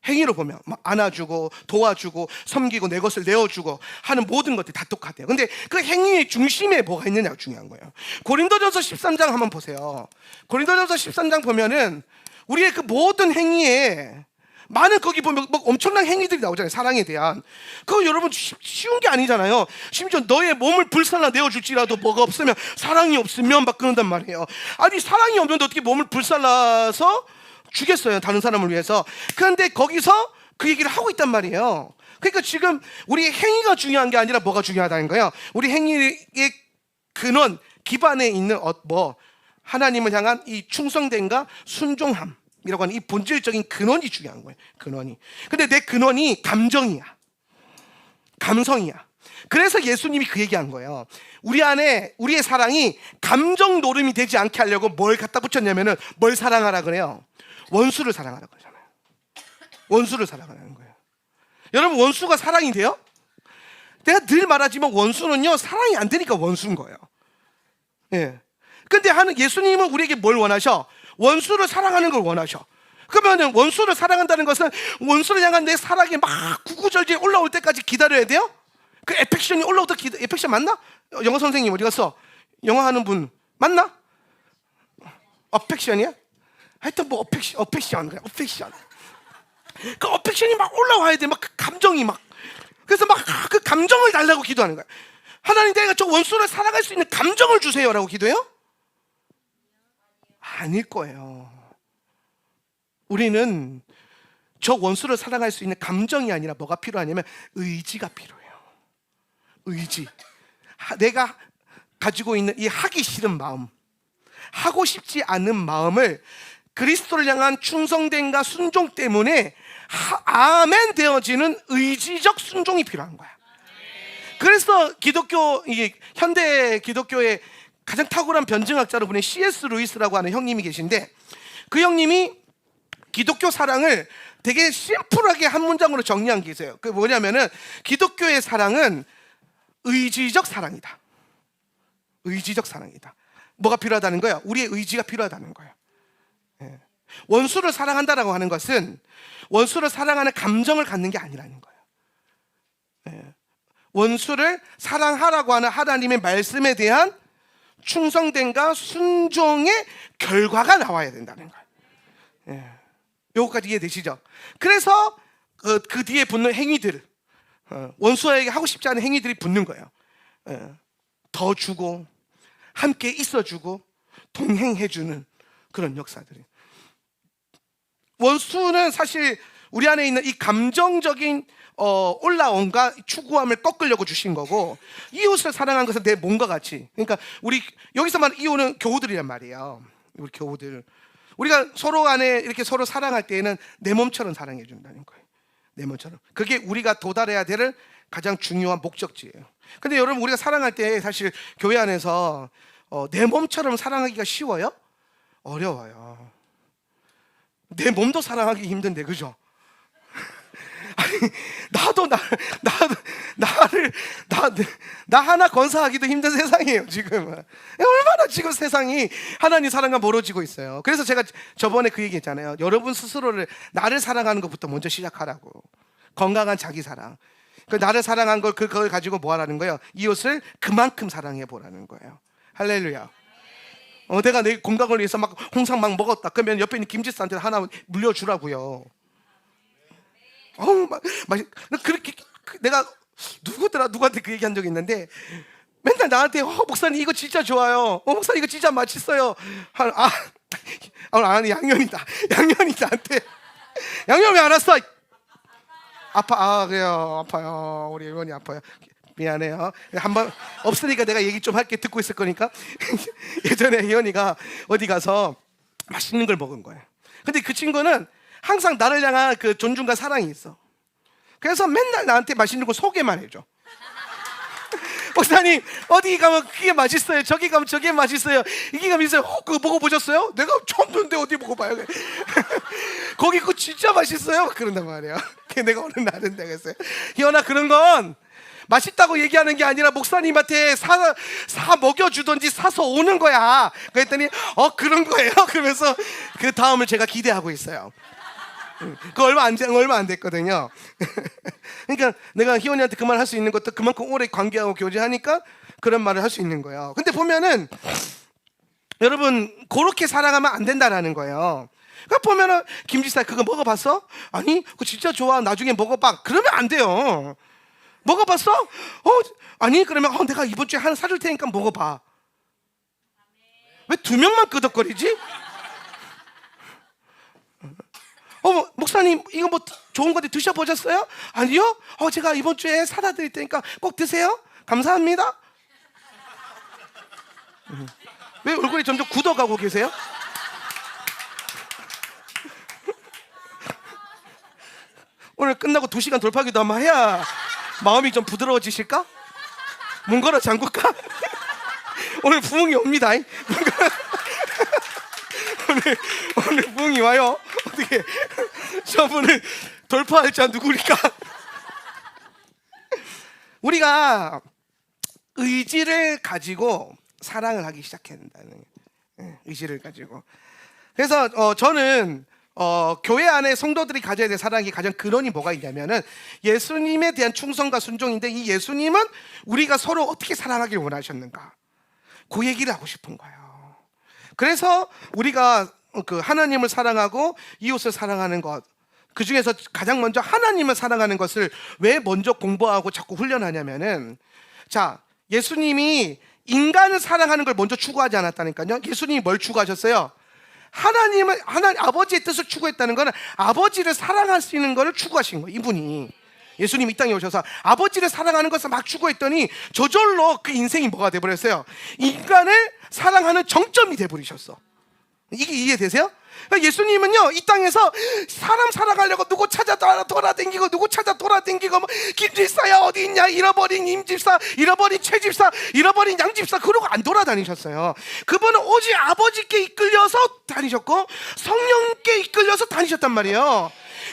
행위로 보면 막 안아주고 도와주고 섬기고 내 것을 내어주고 하는 모든 것들이 다 똑같아요. 근데 그 행위의 중심에 뭐가 있느냐가 중요한 거예요. 고린도전서 13장 한번 보세요. 고린도전서 13장 보면은 우리의 그 모든 행위에 많은 거기 보면 뭐 엄청난 행위들이 나오잖아요. 사랑에 대한. 그거 여러분 쉬운 게 아니잖아요. 심지어 너의 몸을 불살라 내어줄지라도 뭐가 없으면 사랑이 없으면 막 그런단 말이에요. 아니 사랑이 없는데 어떻게 몸을 불살라서 주겠어요, 다른 사람을 위해서. 그런데 거기서 그 얘기를 하고 있단 말이에요. 그러니까 지금 우리 행위가 중요한 게 아니라 뭐가 중요하다는 거예요. 우리 행위의 근원, 기반에 있는 하나님을 향한 이 충성됨과 순종함이라고 하는 이 본질적인 근원이 중요한 거예요. 근원이. 근데 내 근원이 감정이야, 감성이야. 그래서 예수님이 그 얘기한 거예요. 우리 안에 우리의 사랑이 감정 노름이 되지 않게 하려고 뭘 갖다 붙였냐면은 뭘 사랑하라 그래요? 원수를 사랑하라 그러잖아요. 원수를 사랑하라는 거예요. 여러분, 원수가 사랑이 돼요? 내가 늘 말하지만 원수는요, 사랑이 안 되니까 원수인 거예요. 예. 근데 예수님은 우리에게 뭘 원하셔? 원수를 사랑하는 걸 원하셔. 그러면 원수를 사랑한다는 것은 원수를 향한 내 사랑이 막 구구절절 올라올 때까지 기다려야 돼요? 그 에펙션이 올라오다 에펙션 맞나? 영어 선생님 어디 갔어? 영어 하는 분 맞나? 어펙션이야? 하여튼 뭐 어펙션 그래, 어펙션. 그 어펙션이 막 올라와야 돼. 막 그 감정이 막. 그래서 막 그 감정을 달라고 기도하는 거야. 하나님, 내가 저 원수를 사랑할 수 있는 감정을 주세요라고 기도해요? 아닐 거예요. 우리는 저 원수를 사랑할 수 있는 감정이 아니라 뭐가 필요하냐면 의지가 필요해요. 의지. 내가 가지고 있는 이 하기 싫은 마음, 하고 싶지 않은 마음을 그리스도를 향한 충성됨과 순종 때문에 아멘 되어지는 의지적 순종이 필요한 거야. 그래서 현대 기독교의 가장 탁월한 변증학자로 불린 C.S. 루이스라고 하는 형님이 계신데, 그 형님이 기독교 사랑을 되게 심플하게 한 문장으로 정리한 게 있어요. 그게 뭐냐면은 기독교의 사랑은 의지적 사랑이다. 의지적 사랑이다. 뭐가 필요하다는 거예요? 우리의 의지가 필요하다는 거예요. 예. 원수를 사랑한다라고 하는 것은 원수를 사랑하는 감정을 갖는 게 아니라는 거예요. 예. 원수를 사랑하라고 하는 하나님의 말씀에 대한 충성됨과 순종의 결과가 나와야 된다는 거예요. 예. 요거까지 이해되시죠? 그래서 그 뒤에 붙는 행위들, 원수에게 하고 싶지 않은 행위들이 붙는 거예요. 예. 더 주고 함께 있어주고 동행해주는 그런 역사들이. 원수는 사실 우리 안에 있는 이 감정적인 올라옴과 추구함을 꺾으려고 주신 거고, 이웃을 사랑한 것은 내 몸과 같이. 그러니까 우리 여기서 말하는 이웃은 교우들이란 말이에요. 우리 교우들. 우리가 서로 안에 이렇게 서로 사랑할 때에는 내 몸처럼 사랑해 준다는 거예요. 내 몸처럼. 그게 우리가 도달해야 될 가장 중요한 목적지예요. 근데 여러분, 우리가 사랑할 때 사실 교회 안에서 내 몸처럼 사랑하기가 쉬워요? 어려워요. 내 몸도 사랑하기 힘든데, 그죠? 아니, 나 하나 건사하기도 힘든 세상이에요, 지금. 얼마나 지금 세상이 하나님 사랑과 멀어지고 있어요. 그래서 제가 저번에 그 얘기 했잖아요. 여러분 스스로를, 나를 사랑하는 것부터 먼저 시작하라고. 건강한 자기 사랑. 그 나를 사랑한 그걸 가지고 뭐 하라는 거예요? 이웃을 그만큼 사랑해 보라는 거예요. 할렐루야. 내가 내 건강을 위해서 막 홍삼 막 먹었다. 그러면 옆에 있는 김지사한테 하나 물려주라고요. 그렇게 내가 누구한테 그 얘기한 적이 있는데, 맨날 나한테 목사님 이거 진짜 좋아요. 목사님 이거 진짜 맛있어요. 아니 양현이다. 양현이 나한테 양현 왜 안 왔어? 그래요. 아파요. 우리 의원이 아파요. 미안해요. 한번 없으니까 내가 얘기 좀 할게. 듣고 있을 거니까. 예전에 희연이가 어디 가서 맛있는 걸 먹은 거예요. 근데 그 친구는 항상 나를 향한 그 존중과 사랑이 있어. 그래서 맨날 나한테 맛있는 거 소개만 해줘. 목사님 어디 가면 그게 맛있어요. 저기 가면 저게 맛있어요. 이게 가면 있어요. 그거 먹어보셨어요? 내가 처음 듣는데 어디 먹어봐요. 거기 그거 진짜 맛있어요. 그런단 말이야. 내가 어느 날은 내가 했어요. 희연아, 그런 건 맛있다고 얘기하는 게 아니라 목사님한테 사 먹여주던지 사서 오는 거야. 그랬더니 그런 거예요. 그러면서 그 다음을 제가 기대하고 있어요. 그 얼마 안 됐거든요. 그러니까 내가 희원이한테 그 말 할 수 있는 것도 그만큼 오래 관계하고 교제하니까 그런 말을 할 수 있는 거예요. 근데 보면은 여러분, 그렇게 사랑하면 안 된다라는 거예요. 그러니까 보면은 김지사 그거 먹어봤어? 아니 그거 진짜 좋아. 나중에 먹어봐. 그러면 안 돼요. 먹어봤어? 아니 그러면 내가 이번 주에 하나 사줄 테니까 먹어봐. 왜 두 명만 끄덕거리지? 목사님 이거 뭐 좋은 건데 드셔보셨어요? 아니요? 제가 이번 주에 사다 드릴 테니까 꼭 드세요. 감사합니다. 왜 얼굴이 점점 굳어가고 계세요? 오늘 끝나고 2시간 돌파기도 한번 해야 마음이 좀 부드러워지실까? 문 걸어 잠글까? 오늘 부흥이 옵니다. 오늘 부흥이 와요. 어떻게 저분을 돌파할 자 누구니까? 우리가 의지를 가지고 사랑을 하기 시작해야 된다는, 의지를 가지고. 그래서 저는 교회 안에 성도들이 가져야 될 사랑의 가장 근원이 뭐가 있냐면은 예수님에 대한 충성과 순종인데, 이 예수님은 우리가 서로 어떻게 사랑하길 원하셨는가, 그 얘기를 하고 싶은 거예요. 그래서 우리가 그 하나님을 사랑하고 이웃을 사랑하는 것, 그 중에서 가장 먼저 하나님을 사랑하는 것을 왜 먼저 공부하고 자꾸 훈련하냐면은, 자, 예수님이 인간을 사랑하는 걸 먼저 추구하지 않았다니까요. 예수님이 뭘 추구하셨어요? 하나님 아버지의 뜻을 추구했다는 것은 아버지를 사랑할 수 있는 것을 추구하신 거예요. 이분이, 예수님이 이 땅에 오셔서 아버지를 사랑하는 것을 막 추구했더니 저절로 그 인생이 뭐가 돼버렸어요? 인간을 사랑하는 정점이 돼버리셨어. 이게 이해되세요? 예수님은요, 이 땅에서 사람 살아가려고 누구 찾아 돌아다니고, 누구 찾아 돌아다니고, 뭐 김집사야 어디 있냐, 잃어버린 임집사, 잃어버린 최집사, 잃어버린 양집사, 그러고 안 돌아다니셨어요. 그분은 오직 아버지께 이끌려서 다니셨고 성령께 이끌려서 다니셨단 말이에요.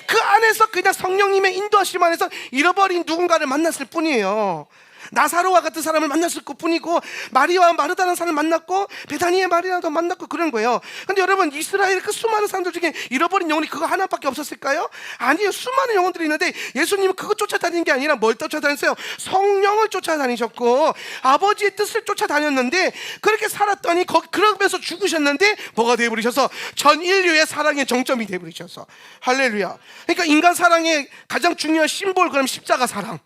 그 안에서 그냥 성령님의 인도하심 안에서 잃어버린 누군가를 만났을 뿐이에요. 나사로와 같은 사람을 만났을 뿐이고, 마리아와 마르다라는 사람을 만났고, 베다니의 마리아도 만났고, 그런 거예요. 근데 여러분, 이스라엘 그 수많은 사람들 중에 잃어버린 영혼이 그거 하나밖에 없었을까요? 아니에요. 수많은 영혼들이 있는데 예수님은 그거 쫓아다니는 게 아니라 뭘 쫓아다녔어요? 성령을 쫓아다니셨고 아버지의 뜻을 쫓아다녔는데, 그렇게 살았더니 그러면서 죽으셨는데 뭐가 되어버리셔서 전 인류의 사랑의 정점이 되어버리셔서, 할렐루야. 그러니까 인간 사랑의 가장 중요한 심볼, 그럼 십자가 사랑,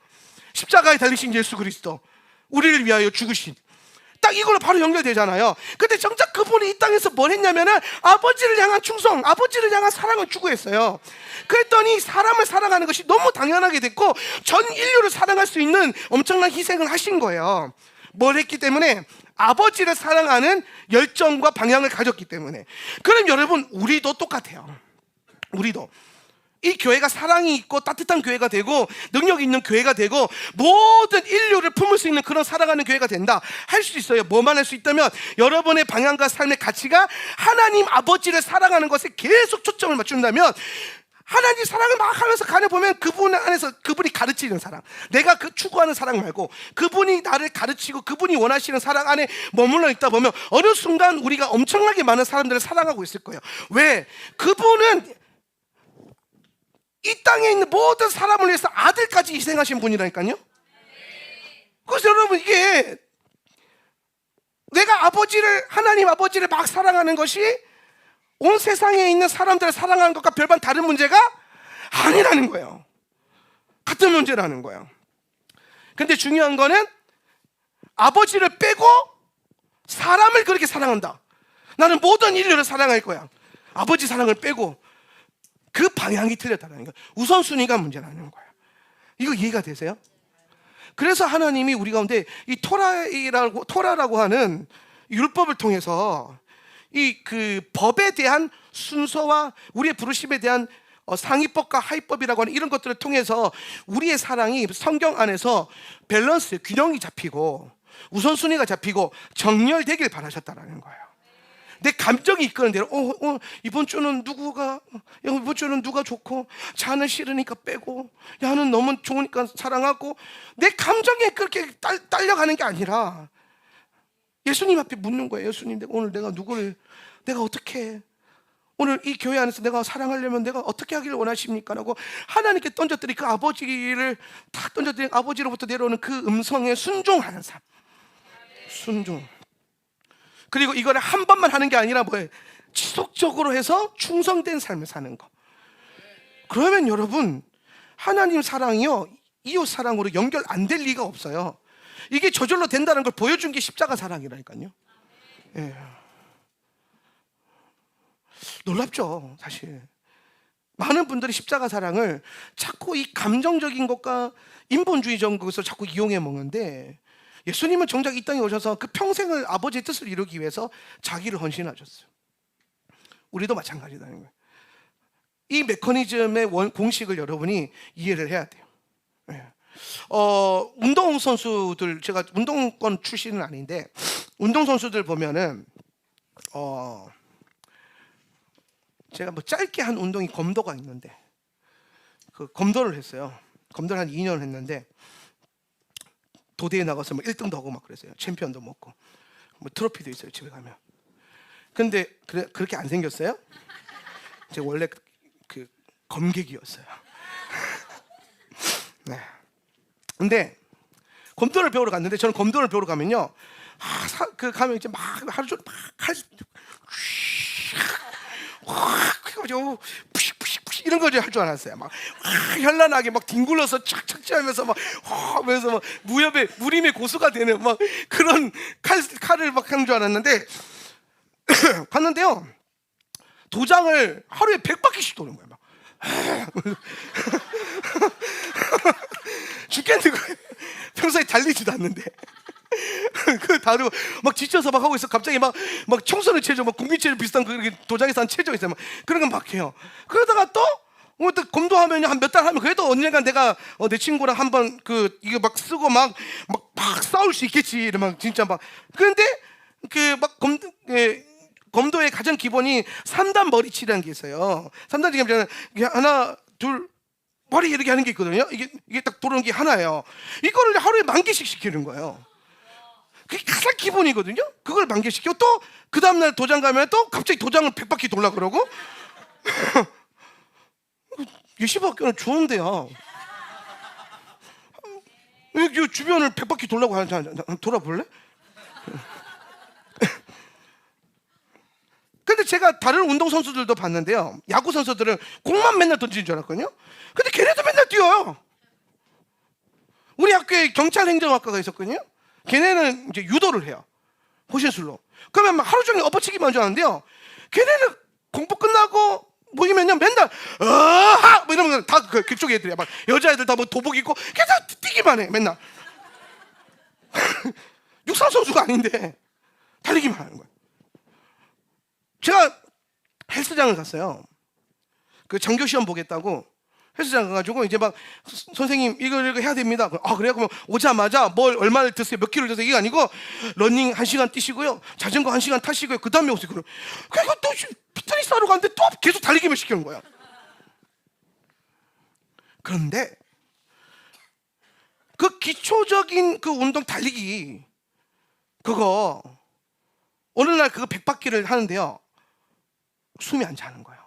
십자가에 달리신 예수 그리스도, 우리를 위하여 죽으신, 딱 이걸로 바로 연결되잖아요. 근데 정작 그분이 이 땅에서 뭘 했냐면은 아버지를 향한 충성, 아버지를 향한 사랑을 추구했어요. 그랬더니 사람을 사랑하는 것이 너무 당연하게 됐고 전 인류를 사랑할 수 있는 엄청난 희생을 하신 거예요. 뭘 했기 때문에? 아버지를 사랑하는 열정과 방향을 가졌기 때문에. 그럼 여러분, 우리도 똑같아요. 우리도 이 교회가 사랑이 있고 따뜻한 교회가 되고 능력 있는 교회가 되고 모든 인류를 품을 수 있는 그런 사랑하는 교회가 된다, 할 수 있어요. 뭐만 할 수 있다면 여러분의 방향과 삶의 가치가 하나님 아버지를 사랑하는 것에 계속 초점을 맞춘다면, 하나님 사랑을 막 하면서 가려 보면 그분 안에서 그분이 가르치는 사랑, 내가 그 추구하는 사랑 말고 그분이 나를 가르치고 그분이 원하시는 사랑 안에 머물러 있다 보면 어느 순간 우리가 엄청나게 많은 사람들을 사랑하고 있을 거예요. 왜? 그분은 이 땅에 있는 모든 사람을 위해서 아들까지 희생하신 분이라니까요. 그래서 여러분, 이게 내가 하나님 아버지를 막 사랑하는 것이 온 세상에 있는 사람들을 사랑하는 것과 별반 다른 문제가 아니라는 거예요. 같은 문제라는 거예요. 근데 중요한 거는 아버지를 빼고 사람을 그렇게 사랑한다, 나는 모든 인류를 사랑할 거야, 아버지 사랑을 빼고, 그 방향이 틀렸다는 거예요. 우선순위가 문제라는 거예요. 이거 이해가 되세요? 그래서 하나님이 우리 가운데 이 토라라고 하는 율법을 통해서 이 그 법에 대한 순서와 우리의 부르심에 대한 상위법과 하위법이라고 하는 이런 것들을 통해서 우리의 사랑이 성경 안에서 밸런스, 균형이 잡히고 우선순위가 잡히고 정렬되길 바라셨다는 거예요. 내 감정이 이끄는 대로 이번 주는 누가 좋고, 자는 싫으니까 빼고, 야는 너무 좋으니까 사랑하고, 내 감정에 그렇게 딸려가는 게 아니라 예수님 앞에 묻는 거예요. 예수님, 오늘 내가 어떻게, 오늘 이 교회 안에서 내가 사랑하려면 내가 어떻게 하기를 원하십니까? 라고 하나님께 던졌더니 그 아버지를 탁 던졌더니 아버지로부터 내려오는 그 음성에 순종하는 삶, 순종. 그리고 이거를 한 번만 하는 게 아니라 뭐예요? 지속적으로 해서 충성된 삶을 사는 거. 그러면 여러분, 하나님 사랑이요, 이웃 사랑으로 연결 안 될 리가 없어요. 이게 저절로 된다는 걸 보여준 게 십자가 사랑이라니까요. 예. 놀랍죠, 사실. 많은 분들이 십자가 사랑을 자꾸 이 감정적인 것과 인본주의적인 것을 자꾸 이용해 먹는데, 예수님은 정작 이 땅에 오셔서 그 평생을 아버지의 뜻을 이루기 위해서 자기를 헌신하셨어요. 우리도 마찬가지다는 거예요. 이 메커니즘의 공식을 여러분이 이해를 해야 돼요. 네. 운동선수들, 제가 운동권 출신은 아닌데 운동선수들 보면은 제가 뭐 짧게 한 운동이 검도가 있는데, 그 검도를 했어요. 검도를 한 2년 했는데, 도대에 나가서 뭐 1등도 하고 막 그랬어요. 챔피언도 먹고 뭐 트로피도 있어요 집에 가면. 근데 그렇게 안 생겼어요? 제가 원래 그 검객이었어요. 네. 근데 검도를 배우러 갔는데 저는 검도를 배우러 가면요, 가면 이제 막 하루 종일 막칼 푸식 이런 거 할 줄 알았어요. 막 현란하게 막 뒹굴러서 착착지하면서 막 하면서 막 무림의 고수가 되는 막 그런 칼을 막 하는 줄 알았는데 갔는데요, 도장을 하루에 100바퀴씩 도는 거예요. 막 죽겠는 거예요. 평소에 달리지도 않는데. 그 다르고 막 지쳐서 막 하고 있어. 갑자기 막 청소년 체조, 막 국민체조 비슷한 그 도장에서 한 체조 있어요. 막 그런 건 막 해요. 그러다가 또 검도하면 한 몇 달 하면 그래도 언젠간 내가 내 친구랑 한번 이거 막 쓰고 막 싸울 수 있겠지. 이러면 진짜 막. 그런데 검도의 가장 기본이 3단 머리치라는 게 있어요. 3단 지금 하나, 둘, 머리 이렇게 하는 게 있거든요. 이게 딱 도는 게 하나예요. 이거를 하루에 10,000개씩 시키는 거예요. 그게 가장 기본이거든요. 그걸 10,000개 시키고 또 그 다음날 도장 가면 또 갑자기 도장을 100바퀴 돌라 그러고. 예시학교는 좋은데요. 이 주변을 100바퀴 돌라고 돌아볼래? 근데 제가 다른 운동선수들도 봤는데요, 야구 선수들은 공만 맨날 던지는 줄 알았거든요. 근데 걔네도 맨날 뛰어요. 우리 학교에 경찰행정학과가 있었거든요. 걔네는 이제 유도를 해요, 호신술로. 그러면 막 하루 종일 엎어치기만 줄 아는데요, 걔네는 공부 끝나고 모이면요 맨날 뭐 이러면 다 그쪽 애들이야. 막 여자애들 다 뭐 도복 입고 계속 뛰기만 해 맨날. 육상 선수가 아닌데 달리기만 하는 거야. 제가 헬스장을 갔어요. 그 장교 시험 보겠다고 헬스장 가가지고 이제 막 선생님 이거 해야 됩니다. 그래요? 그러면 오자마자 얼마를 드세요? 몇 킬로를 드세요? 이게 아니고 러닝 1시간 뛰시고요, 자전거 1시간 타시고요, 그 다음에 오세요. 그리고 또 피트니스 하러 갔는데 또 계속 달리기만 시키는 거야. 그런데 그 기초적인 그 운동 달리기 그거 어느 날 그거 100바퀴를 하는데요, 숨이 안 차는 거예요.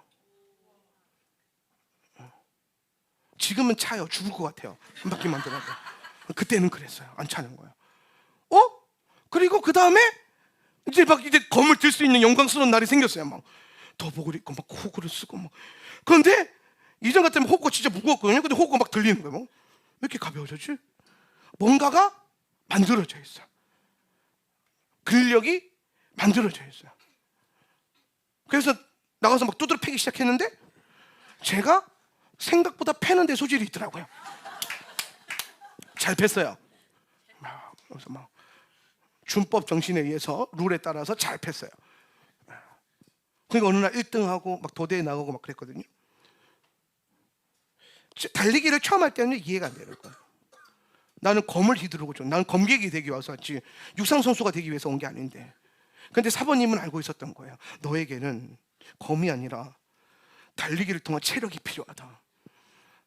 지금은 차요. 죽을 것 같아요. 한 바퀴만 돌아도. 그때는 그랬어요. 안 차는 거예요. 그리고 그 다음에 이제 검을 들 수 있는 영광스러운 날이 생겼어요. 막 더복을 입고 막 호구를 쓰고 막. 그런데 이전 같으면 호구가 진짜 무거웠거든요. 근데 호구가 막 들리는 거예요. 왜 이렇게 가벼워졌지? 뭔가가 만들어져 있어요. 근력이 만들어져 있어요. 그래서 나가서 막 두드러 패기 시작했는데 제가 생각보다 패는데 소질이 있더라고요. 잘 팼어요. 그래서 막 준법 정신에 의해서 룰에 따라서 잘 팼어요. 그러니까 어느 날 1등하고 막 도대에 나가고 막 그랬거든요. 달리기를 처음 할 때는 이해가 안 되는 거예요. 나는 검을 휘두르고 좀, 나는 검객이 되기 위해서 왔지 육상 선수가 되기 위해서 온 게 아닌데. 근데 사모님은 알고 있었던 거예요. 너에게는 검이 아니라 달리기를 통한 체력이 필요하다.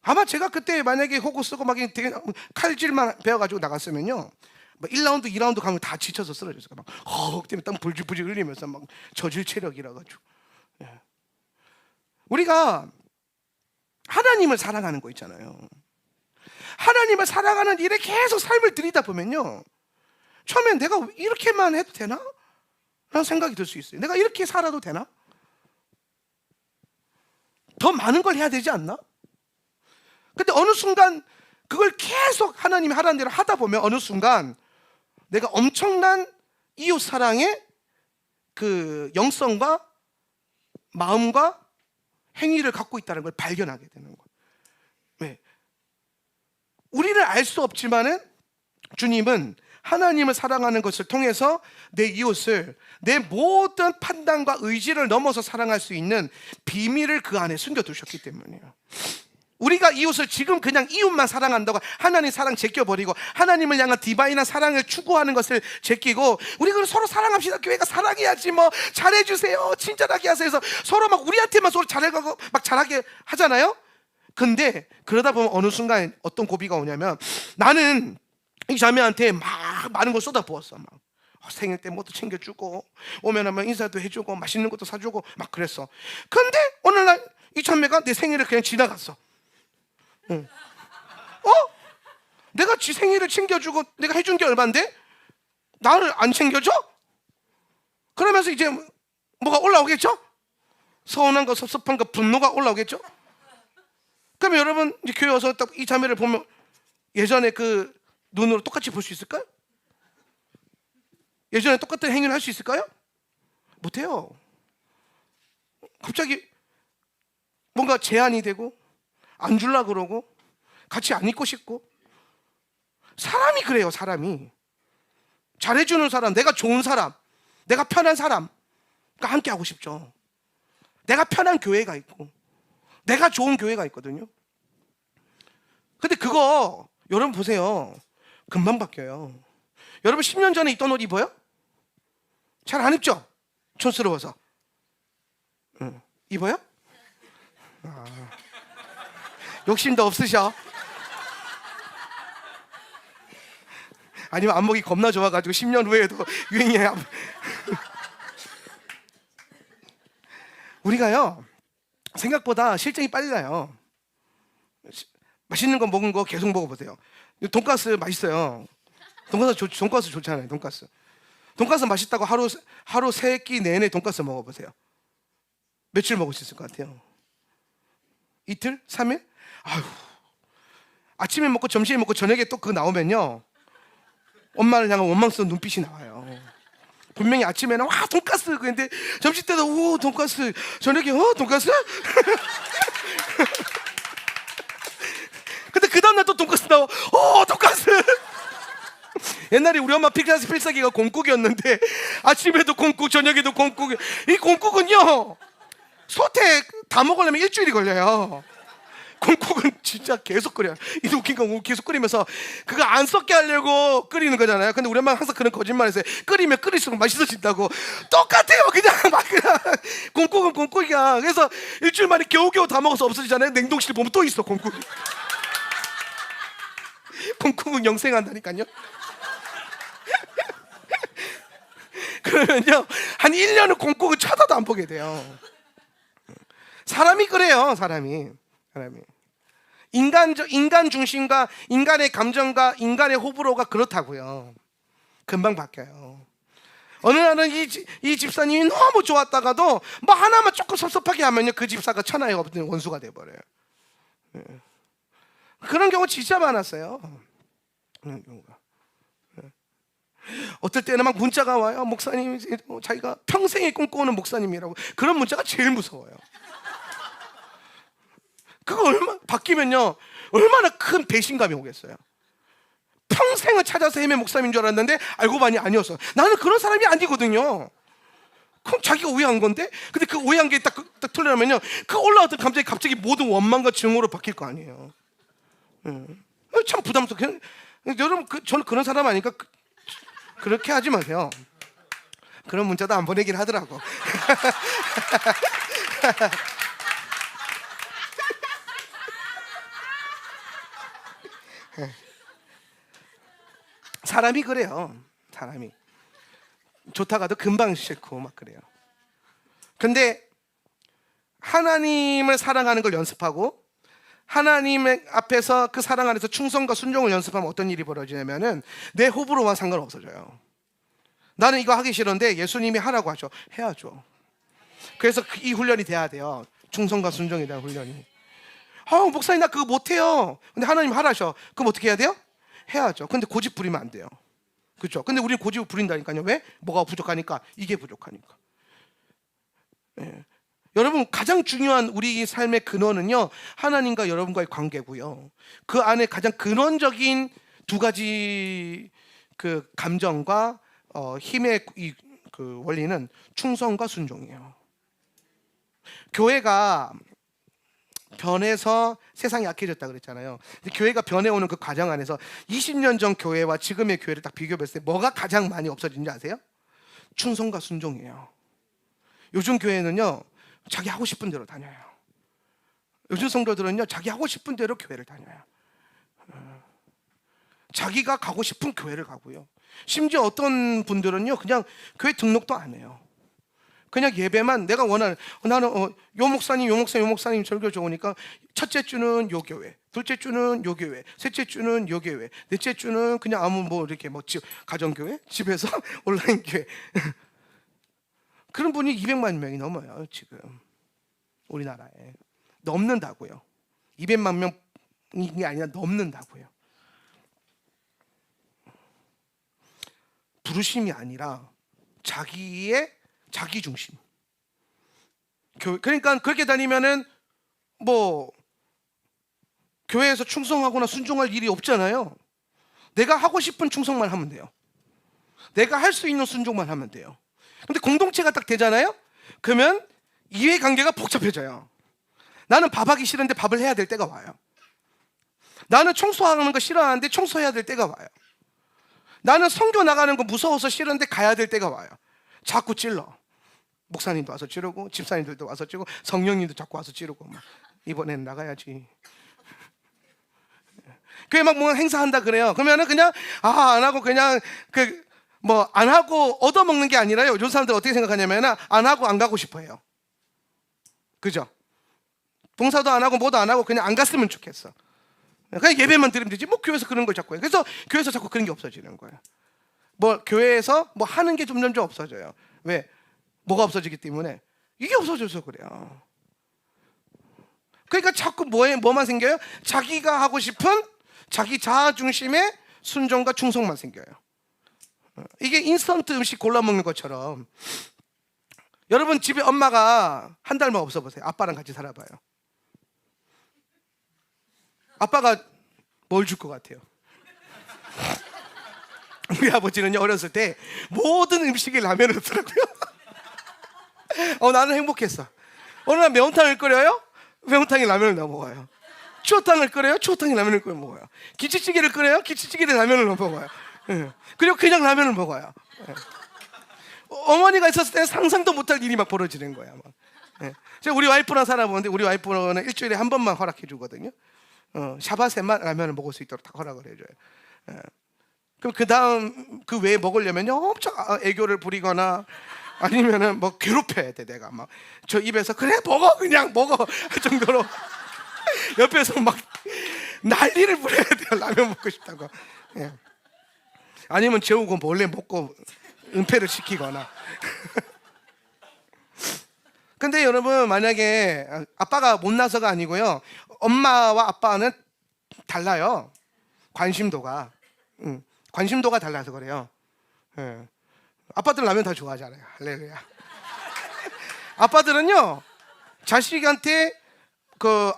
아마 제가 그때 만약에 호구 쓰고 막 되게 칼질만 배워가지고 나갔으면요, 막 1라운드, 2라운드 가면 다 지쳐서 쓰러졌어요. 막 허걱 때문에 땀 불질불질 흘리면서 막 저질 체력이라 가지고. 예. 우리가 하나님을 사랑하는 거 있잖아요. 하나님을 사랑하는 일에 계속 삶을 들이다 보면요, 처음엔 내가 이렇게만 해도 되나? 라는 생각이 들 수 있어요. 내가 이렇게 살아도 되나? 더 많은 걸 해야 되지 않나? 근데 어느 순간 그걸 계속 하나님이 하라는 대로 하다 보면 어느 순간 내가 엄청난 이웃 사랑의 그 영성과 마음과 행위를 갖고 있다는 걸 발견하게 되는 거예요. 왜? 우리를 알 수 없지만은 주님은 하나님을 사랑하는 것을 통해서 내 이웃을 내 모든 판단과 의지를 넘어서 사랑할 수 있는 비밀을 그 안에 숨겨두셨기 때문이에요. 우리가 이웃을 지금 그냥 이웃만 사랑한다고 하나님 사랑 제껴버리고 하나님을 향한 디바인한 사랑을 추구하는 것을 제끼고, 우리가 서로 사랑합시다, 교회가 사랑해야지, 뭐 잘해주세요, 친절하게 하세요 해서 서로 막 우리한테만 서로 잘해가고 막 잘하게 하잖아요. 근데 그러다 보면 어느 순간 어떤 고비가 오냐면, 나는 이 자매한테 막 많은 걸 쏟아부었어. 막 생일 때 뭐도 챙겨주고 오면 하면 인사도 해주고 맛있는 것도 사주고 막 그랬어. 근데 어느 날 이 자매가 내 생일을 그냥 지나갔어. 응. 내가 지 생일을 챙겨주고 내가 해준 게 얼만데 나를 안 챙겨줘? 그러면서 이제 뭐가 올라오겠죠? 서운한 거, 섭섭한 거, 분노가 올라오겠죠? 그러면 여러분 이제 교회 와서 딱 이 자매를 보면 예전에 그 눈으로 똑같이 볼 수 있을까요? 예전에 똑같은 행위를 할 수 있을까요? 못해요. 갑자기 뭔가 제한이 되고 안 줄라 그러고 같이 안 있고 싶고. 사람이 그래요. 사람이 잘해주는 사람, 내가 좋은 사람, 내가 편한 사람과 함께 하고 싶죠. 내가 편한 교회가 있고 내가 좋은 교회가 있거든요. 근데 그거 여러분 보세요. 금방 바뀌어요. 여러분 10년 전에 입던 옷 입어요? 잘 안 입죠? 촌스러워서. 입어요? 욕심도 없으셔? 아니면 안목이 겁나 좋아가지고 10년 후에도 유행해요? 우리가요 생각보다 실증이 빨리 나요. 맛있는 거 먹은 거 계속 먹어보세요. 돈가스 맛있어요. 돈가스 좋잖아요. 돈가스 맛있다고 하루 세 끼 내내 돈가스 먹어보세요. 며칠 먹을 수 있을 것 같아요? 이틀? 3일? 아휴, 아침에 먹고 점심에 먹고 저녁에 또 그거 나오면요 엄마를 향한 원망스러운 눈빛이 나와요. 분명히 아침에는 와 돈가스 그런데 점심 때도 오 돈가스, 저녁에 돈가스? 근데 그 다음날 또 돈가스 나와. 돈가스. 옛날에 우리 엄마 필사기가 공국이었는데 아침에도 공국, 저녁에도 공국. 이 공국은요 소태 다 먹으려면 일주일이 걸려요. 공국은 진짜 계속 끓여요. 이 웃긴 건 계속 끓이면서 그거 안 썩게 하려고 끓이는 거잖아요. 근데 우리 엄마가 항상 그런 거짓말을 했어요. 끓이면 끓일수록 맛있어진다고. 똑같아요. 그냥 공국은 공국이야. 그래서 일주일 만에 겨우겨우 다 먹어서 없어지잖아요. 냉동실 보면 또 있어 공국. 공국은 영생한다니까요. 그러면요 한 1년은 공국은 쳐다도 안 보게 돼요. 사람이 그래요. 사람이 인간 중심과 인간의 감정과 인간의 호불호가 그렇다고요. 금방 바뀌어요. 어느 날은 이 집사님이 너무 좋았다가도 뭐 하나만 조금 섭섭하게 하면요 그 집사가 천하에 없는 원수가 돼버려요. 그런 경우 진짜 많았어요. 그런 경우가. 어떨 때는 막 문자가 와요. 목사님 자기가 평생에 꿈꿔오는 목사님이라고. 그런 문자가 제일 무서워요. 그거 바뀌면요 얼마나 큰 배신감이 오겠어요. 평생을 찾아서 헤맨 목사님인 줄 알았는데 알고 보니 아니었어. 나는 그런 사람이 아니거든요. 그럼 자기가 오해한 건데. 근데 그 오해한 게 딱 틀리면요 그 올라왔던 감정이 갑자기 모든 원망과 증오로 바뀔 거 아니에요. 참 부담스러워. 여러분 저는 그런 사람 아니까 그렇게 하지 마세요. 그런 문자도 안 보내긴 하더라고. 사람이 그래요. 사람이 좋다가도 금방 싫고 막 그래요. 근데 하나님을 사랑하는 걸 연습하고 하나님의 앞에서 그 사랑 안에서 충성과 순종을 연습하면 어떤 일이 벌어지냐면은 내 호불호와 상관없어져요. 나는 이거 하기 싫은데 예수님이 하라고 하죠. 해야죠. 그래서 이 훈련이 돼야 돼요. 충성과 순종에 대한 훈련이. 목사님 나 그거 못해요. 근데 하나님 하라셔. 그럼 어떻게 해야 돼요? 해야죠. 근데 고집 부리면 안 돼요. 그렇죠? 근데 우리는 고집을 부린다니까요. 왜? 뭐가 부족하니까. 이게 부족하니까. 여러분 가장 중요한 우리 삶의 근원은요 하나님과 여러분과의 관계고요. 그 안에 가장 근원적인 두 가지 그 감정과 힘의 그 원리는 충성과 순종이에요. 교회가 변해서 세상이 약해졌다 그랬잖아요. 근데 교회가 변해오는 그 과정 안에서 20년 전 교회와 지금의 교회를 딱 비교했을 때 뭐가 가장 많이 없어진지 아세요? 충성과 순종이에요. 요즘 교회는요 자기 하고 싶은 대로 다녀요. 요즘 성도들은요 자기 하고 싶은 대로 교회를 다녀요. 자기가 가고 싶은 교회를 가고요. 심지어 어떤 분들은요, 그냥 교회 등록도 안 해요. 그냥 예배만 내가 원하는, 나는 요 목사님 요 목사님 설교 좋으니까 첫째 주는 요 교회, 둘째 주는 요 교회, 셋째 주는 요 교회, 넷째 주는 그냥 아무 뭐 이렇게 뭐 가정교회, 집에서 온라인 교회. 그런 분이 200만 명이 넘어요 지금 우리나라에. 넘는다고요. 200만 명이 아니라 넘는다고요. 부르심이 아니라 자기 중심. 그러니까 그렇게 다니면은 뭐 교회에서 충성하거나 순종할 일이 없잖아요. 내가 하고 싶은 충성만 하면 돼요. 내가 할 수 있는 순종만 하면 돼요. 근데 공동체가 딱 되잖아요. 그러면 이해관계가 복잡해져요. 나는 밥하기 싫은데 밥을 해야 될 때가 와요. 나는 청소하는 거 싫어하는데 청소해야 될 때가 와요. 나는 선교 나가는 거 무서워서 싫은데 가야 될 때가 와요. 자꾸 찔러. 목사님도 와서 찌르고 집사님들도 와서 찌르고 성령님도 자꾸 와서 찌르고 막 이번에는 나가야지. 그게 막 뭔가 행사한다 그래요. 그러면은 그냥 안 하고 그냥 뭐 안 하고 얻어먹는 게 아니라요. 요즘 사람들 어떻게 생각하냐면은 안 하고 안 가고 싶어해요. 그죠? 봉사도 안 하고 뭐도 안 하고 그냥 안 갔으면 좋겠어. 그냥 예배만 드리면 되지. 뭐 교회에서 그런 걸 자꾸 해요. 그래서 교회에서 자꾸 그런 게 없어지는 거예요. 뭐 교회에서 뭐 하는 게 점점 없어져요. 왜? 뭐가 없어지기 때문에 이게 없어져서 그래요. 그러니까 자꾸 뭐만 생겨요? 자기가 하고 싶은 자기 자아 중심의 순종과 충성만 생겨요. 이게 인스턴트 음식 골라 먹는 것처럼. 여러분 집에 엄마가 한 달만 없어 보세요. 아빠랑 같이 살아봐요. 아빠가 뭘 줄 것 같아요? 우리 아버지는요, 어렸을 때 모든 음식에 라면을 넣더라고요. 나는 행복했어. 어느 날 매운탕을 끓여요? 매운탕에 라면을 넣어 먹어요. 추어탕을 끓여요? 추어탕에 라면을 끓여 먹어요. 김치찌개를 끓여요? 김치찌개에 라면을 넣어 먹어요. 그리고 그냥 라면을 먹어요. 어머니가 있었을 때 상상도 못할 일이 막 벌어지는 거야. 제가 우리 와이프랑 살아보는데 우리 와이프는 일주일에 한 번만 허락해 주거든요. 샤바셋만 라면을 먹을 수 있도록 다 허락을 해줘요. 그럼 그 다음 그 외에 먹으려면요 엄청 애교를 부리거나 아니면은 뭐 괴롭혀야 돼. 내가 막 저 입에서 그래 먹어 그냥 먹어 할 정도로 옆에서 막 난리를 부려야 돼요. 라면 먹고 싶다고. 아니면 재우고 몰래 먹고 은폐를 시키거나. 근데 여러분 만약에 아빠가 못나서가 아니고요, 엄마와 아빠는 달라요. 관심도가 달라서 그래요. 아빠들 라면 다 좋아하잖아요. 할렐루야. 아빠들은요 자식한테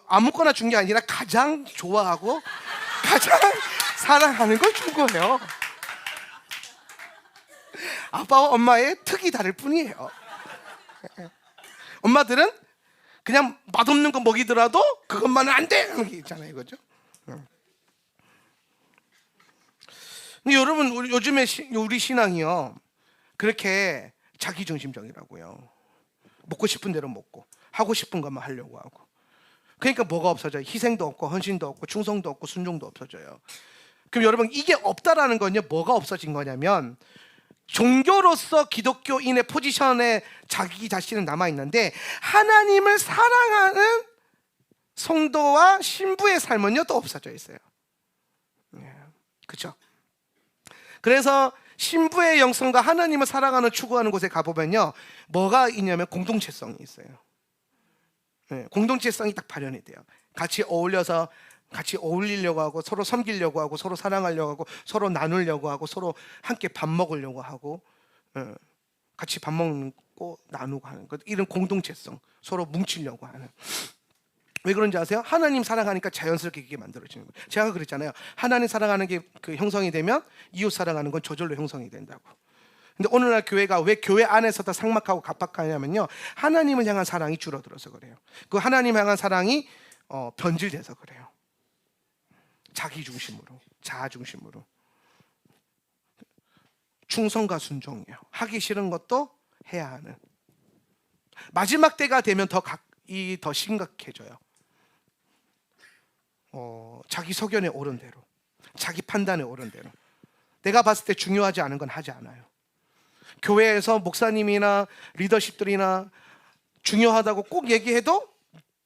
아무거나 준 게 아니라 가장 좋아하고 가장 사랑하는 걸 준 거예요. 아빠와 엄마의 특이 다를 뿐이에요. 엄마들은 그냥 맛없는 거 먹이더라도 그것만은 안 돼! 하는 게 있잖아요. 그죠? 근데 여러분 요즘에 우리 신앙이요 그렇게 자기중심적이라고요. 먹고 싶은 대로 먹고 하고 싶은 것만 하려고 하고. 그러니까 뭐가 없어져요? 희생도 없고 헌신도 없고 충성도 없고 순종도 없어져요. 그럼 여러분 이게 없다라는 건요 뭐가 없어진 거냐면 종교로서 기독교인의 포지션에 자기 자신은 남아있는데 하나님을 사랑하는 성도와 신부의 삶은요 또 없어져 있어요. 그렇죠? 그래서 신부의 영성과 하나님을 사랑하는 추구하는 곳에 가보면요 뭐가 있냐면 공동체성이 있어요. 공동체성이 딱 발현이 돼요. 같이 어울려서 같이 어울리려고 하고 서로 섬기려고 하고 서로 사랑하려고 하고 서로 나누려고 하고 서로 함께 밥 먹으려고 하고 같이 밥 먹고 나누고 하는 것, 이런 공동체성, 서로 뭉치려고 하는. 왜 그런지 아세요? 하나님 사랑하니까 자연스럽게 그게 만들어지는 거예요. 제가 그랬잖아요. 하나님 사랑하는 게 그 형성이 되면 이웃 사랑하는 건 저절로 형성이 된다고. 근데 오늘날 교회가 왜 교회 안에서 다 삭막하고 갑박하냐면요 하나님을 향한 사랑이 줄어들어서 그래요. 그 하나님 향한 사랑이 변질돼서 그래요. 자기 중심으로, 자아 중심으로. 충성과 순종이에요. 하기 싫은 것도 해야 하는. 마지막 때가 되면 더 심각해져요. 자기 소견에 옳은 대로. 자기 판단에 옳은 대로. 내가 봤을 때 중요하지 않은 건 하지 않아요. 교회에서 목사님이나 리더십들이나 중요하다고 꼭 얘기해도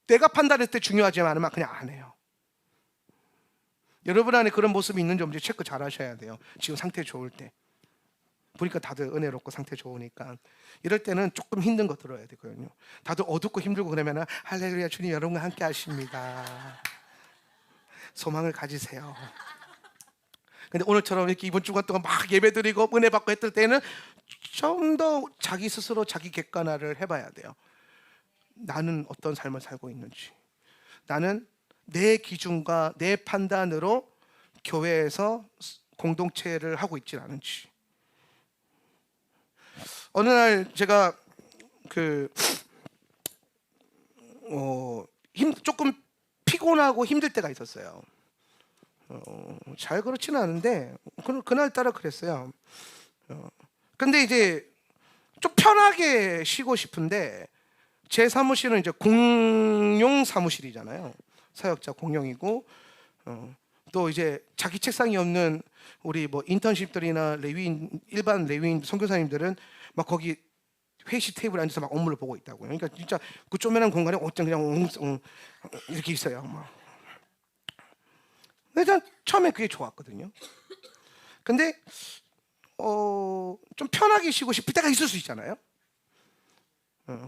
내가 판단했을 때 중요하지 않으면 그냥 안 해요. 여러분 안에 그런 모습이 있는지 없는지 체크 잘 하셔야 돼요. 지금 상태 좋을 때. 보니까 다들 은혜롭고 상태 좋으니까 이럴 때는 조금 힘든 거 들어야 되거든요. 다들 어둡고 힘들고 그러면 할렐루야 주님 여러분과 함께 하십니다. 소망을 가지세요. 근데 오늘처럼 이렇게 이번 주간 동안 막 예배드리고 은혜 받고 했을 때는 좀 더 자기 스스로 자기 객관화를 해봐야 돼요. 나는 어떤 삶을 살고 있는지, 나는 내 기준과 내 판단으로 교회에서 공동체를 하고 있지 않은지. 어느 날 제가 조금 피곤하고 힘들 때가 있었어요. 잘 그렇지는 않은데 그날따라 그랬어요. 근데 이제 좀 편하게 쉬고 싶은데 제 사무실은 이제 공용 사무실이잖아요. 사역자 공용이고 또 이제 자기 책상이 없는 우리 뭐 인턴십들이나 레위인 일반 레위인 선교사님들은 막 거기 회식 테이블에 앉아서 막 업무를 보고 있다고요. 그러니까 진짜 그 쪼매난 공간에 어쩜 그냥 이렇게 있어요. 막. 근데 전 처음에 그게 좋았거든요. 근데 좀 편하게 쉬고 싶을 때가 있을 수 있잖아요.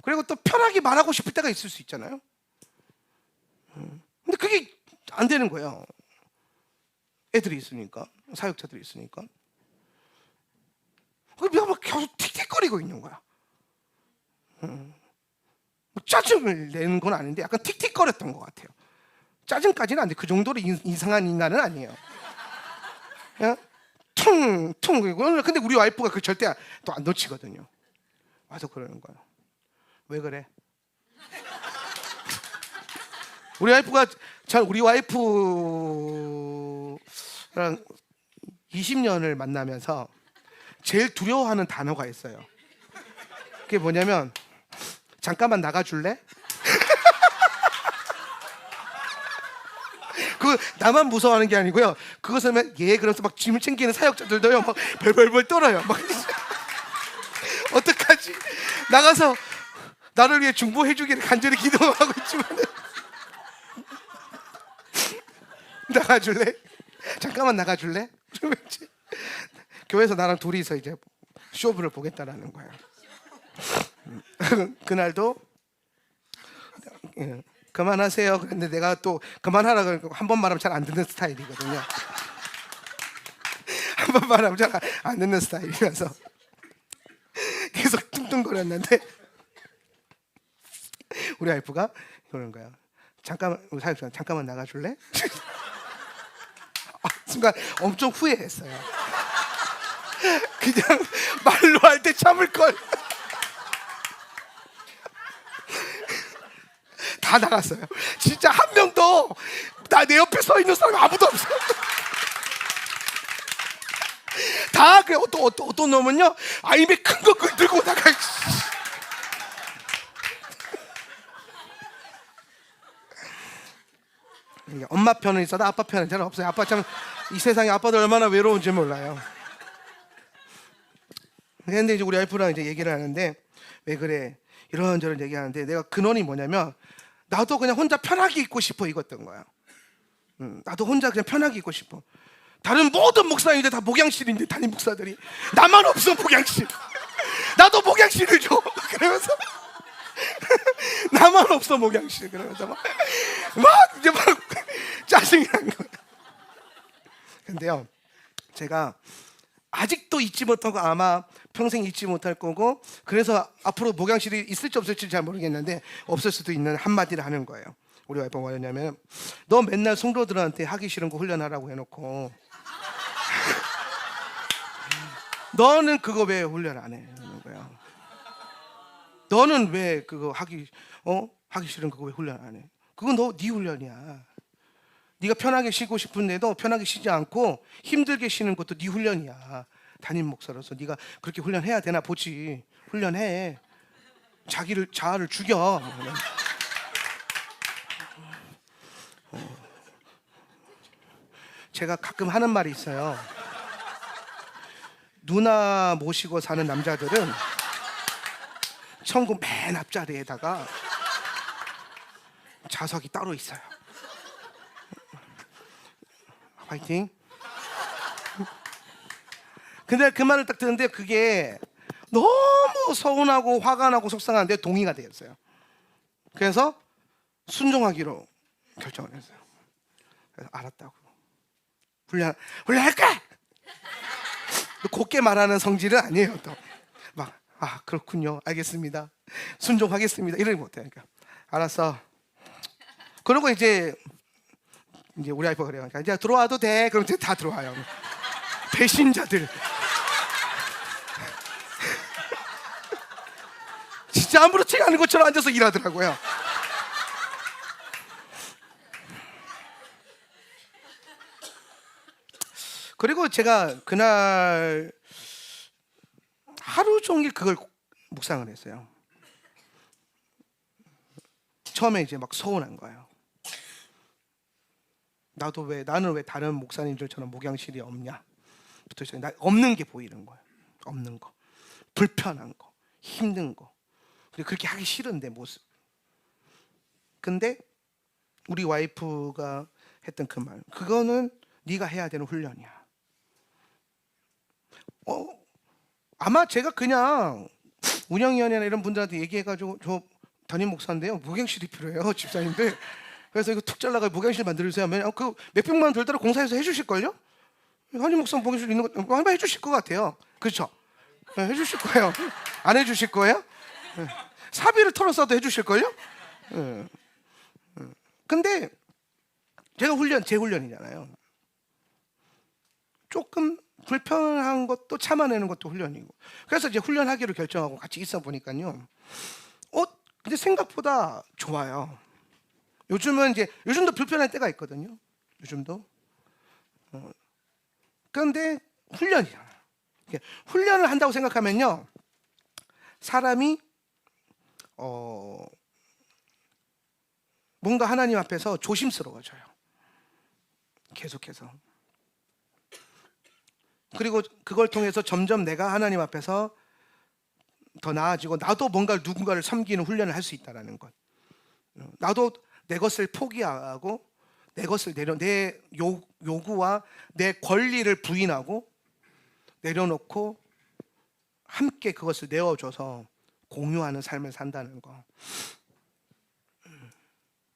그리고 또 편하게 말하고 싶을 때가 있을 수 있잖아요. 근데 그게 안 되는 거예요. 애들이 있으니까, 사역자들이 있으니까. 내가 막 계속 틱틱거리고 있는 거야. 짜증을 내는 건 아닌데 약간 틱틱거렸던 것 같아요. 짜증까지는 안 돼. 그 정도로 이상한 인간은 아니에요. 그냥 퉁퉁 그리고 근데 우리 와이프가 그 절대 또 안 놓치거든요. 와서 그러는 거예요. 왜 그래? 우리 와이프랑 20년을 만나면서 제일 두려워하는 단어가 있어요. 그게 뭐냐면 잠깐만 나가줄래? 그 나만 무서워하는 게 아니고요. 그것은 그러면서 막 짐을 챙기는 사역자들도요 막 벌벌벌 떨어요. 막 어떡하지? 나가서 나를 위해 중보해주기를 간절히 기도하고 있지만 나가줄래? 잠깐만 나가줄래? 교회에서 나랑 둘이서 이제 쇼부를 보겠다라는 거예요. 그날도 그만하세요. 그런데 내가 또 그만하라 그러고 한 번 말하면 잘 안 듣는 스타일이거든요. 한 번 말하면 잘 안 듣는 스타일이라서 계속 뚱뚱거렸는데 우리 와이프가 그러는 거야. 우리 사역자 잠깐만 나가줄래? 순간 엄청 후회했어요. 그냥 말로 할 때 참을 걸. 다 나갔어요. 진짜 한 명도 내 옆에 서 있는 사람 아무도 없어. 다 그래. 어떤 놈은요 아이맥 큰 거 들고 나가. 엄마 편은 있어도 아빠 편은 잘 없어요. 아빠 참 이 세상에 아빠도 얼마나 외로운지 몰라요. 그런데 이제 우리 와이프랑 이제 얘기를 하는데 왜 그래 이런저런 얘기하는데 내가 근원이 뭐냐면 나도 그냥 혼자 편하게 있고 싶어 이거였던 거야. 나도 혼자 그냥 편하게 있고 싶어. 다른 모든 목사님들 다 목양실인데 담임 목사들이 나만 없어 목양실. 나도 목양실을 줘. 그러면서 나만 없어 목양실. 그러면서 막 이제 막 짜증이 난 거야. 근데요 제가 아직도 잊지 못하고 아마 평생 잊지 못할 거고 그래서 앞으로 목양실이 있을지 없을지 잘 모르겠는데 없을 수도 있는 한마디를 하는 거예요. 우리 와이프가 뭐였냐면 너 맨날 성도들한테 하기 싫은 거 훈련하라고 해놓고 너는 그거 왜 훈련 안 해? 이러는 거야. 너는 왜 그거 하기 싫은 그거 왜 훈련 안 해? 그건 네 훈련이야. 네가 편하게 쉬고 싶은데도 편하게 쉬지 않고 힘들게 쉬는 것도 네 훈련이야. 담임 목사로서 네가 그렇게 훈련해야 되나 보지. 훈련해. 자아를 죽여. 제가 가끔 하는 말이 있어요. 누나 모시고 사는 남자들은 천국 맨 앞자리에다가 좌석이 따로 있어요. 화이팅. 근데 그 말을 딱 듣는데 그게 너무 서운하고 화가 나고 속상한데 동의가 되었어요. 그래서 순종하기로 결정을 했어요. 그래서 알았다고. 훈련할까? 곱게 말하는 성질은 아니에요. 또 막 그렇군요. 알겠습니다. 순종하겠습니다. 이러지 못해요. 그러니까 알았어. 그러고 이제 우리 와이프가 그래요. 그러니까 이제 들어와도 돼. 그럼 이제 다 들어와요. 배신자들. 진짜 아무렇지가 않은 것처럼 앉아서 일하더라고요. 그리고 제가 그날 하루 종일 그걸 묵상을 했어요. 처음에 이제 막 서운한 거예요. 나는 왜 다른 목사님들처럼 목양실이 없냐? 부터 나 없는 게 보이는 거예요. 없는 거, 불편한 거, 힘든 거. 그리고 그렇게 하기 싫은데 모습. 근데 우리 와이프가 했던 그 말, 그거는 네가 해야 되는 훈련이야. 아마 제가 그냥 운영위원회나 이런 분들한테 얘기해가지고 저 담임 목사인데요, 목양실이 필요해요, 집사님들. 그래서 이거 툭 잘라가 목양실 만들어주세요 하면 그 몇백만 원 별도로 공사해서 해주실걸요? 담임 목사 목양실 있는 거 한번 해주실 것 같아요. 그렇죠? 네, 해주실 거예요. 안 해주실 거예요? 네. 사비를 털어서도 해주실걸요? 네. 근데 제가 제 훈련이잖아요. 조금 불편한 것도 참아내는 것도 훈련이고. 그래서 이제 훈련하기로 결정하고 같이 있어 보니까요. 근데 생각보다 좋아요. 요즘도 불편할 때가 있거든요. 요즘도. 그런데 훈련이잖아요. 훈련을 한다고 생각하면요, 사람이 뭔가 하나님 앞에서 조심스러워져요. 계속해서. 그리고 그걸 통해서 점점 내가 하나님 앞에서 더 나아지고 나도 뭔가 누군가를 섬기는 훈련을 할 수 있다는 것. 나도 내 것을 포기하고 내 것을 내 요구와 내 권리를 부인하고 내려놓고 함께 그것을 내어줘서 공유하는 삶을 산다는 거.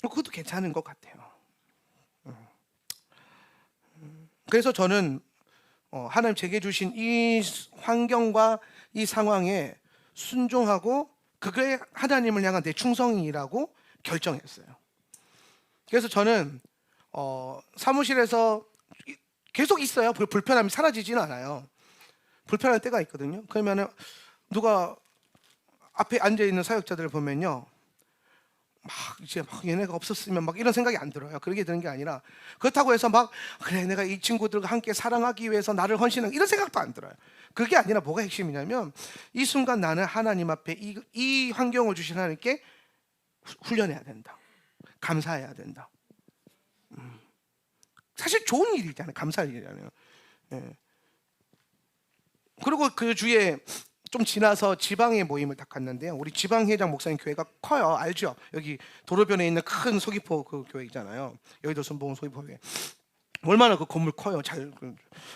그것도 괜찮은 것 같아요. 그래서 저는 하나님 제게 주신 이 환경과 이 상황에 순종하고 그게 하나님을 향한 내 충성이라고 결정했어요. 그래서 저는 사무실에서 계속 있어요. 불편함이 사라지지는 않아요. 불편할 때가 있거든요. 그러면 누가 앞에 앉아있는 사역자들을 보면요, 이제 얘네가 없었으면 이런 생각이 안 들어요. 그렇게 드는 게 아니라, 그렇다고 해서 그래 내가 이 친구들과 함께 사랑하기 위해서 나를 헌신한 이런 생각도 안 들어요. 그게 아니라 뭐가 핵심이냐면 이 순간 나는 하나님 앞에 이 환경을 주신 하나님께 훈련해야 된다. 감사해야 된다. 사실 좋은 일이잖아요. 감사할 일이잖아요. 예. 그리고 그 주에 좀 지나서 지방의 모임을 딱 갔는데요. 우리 지방회장 목사님 교회가 커요. 알죠? 여기 도로변에 있는 큰 서귀포 그 교회 있잖아요. 여의도 순복음 서귀포 교회. 얼마나 그 건물 커요.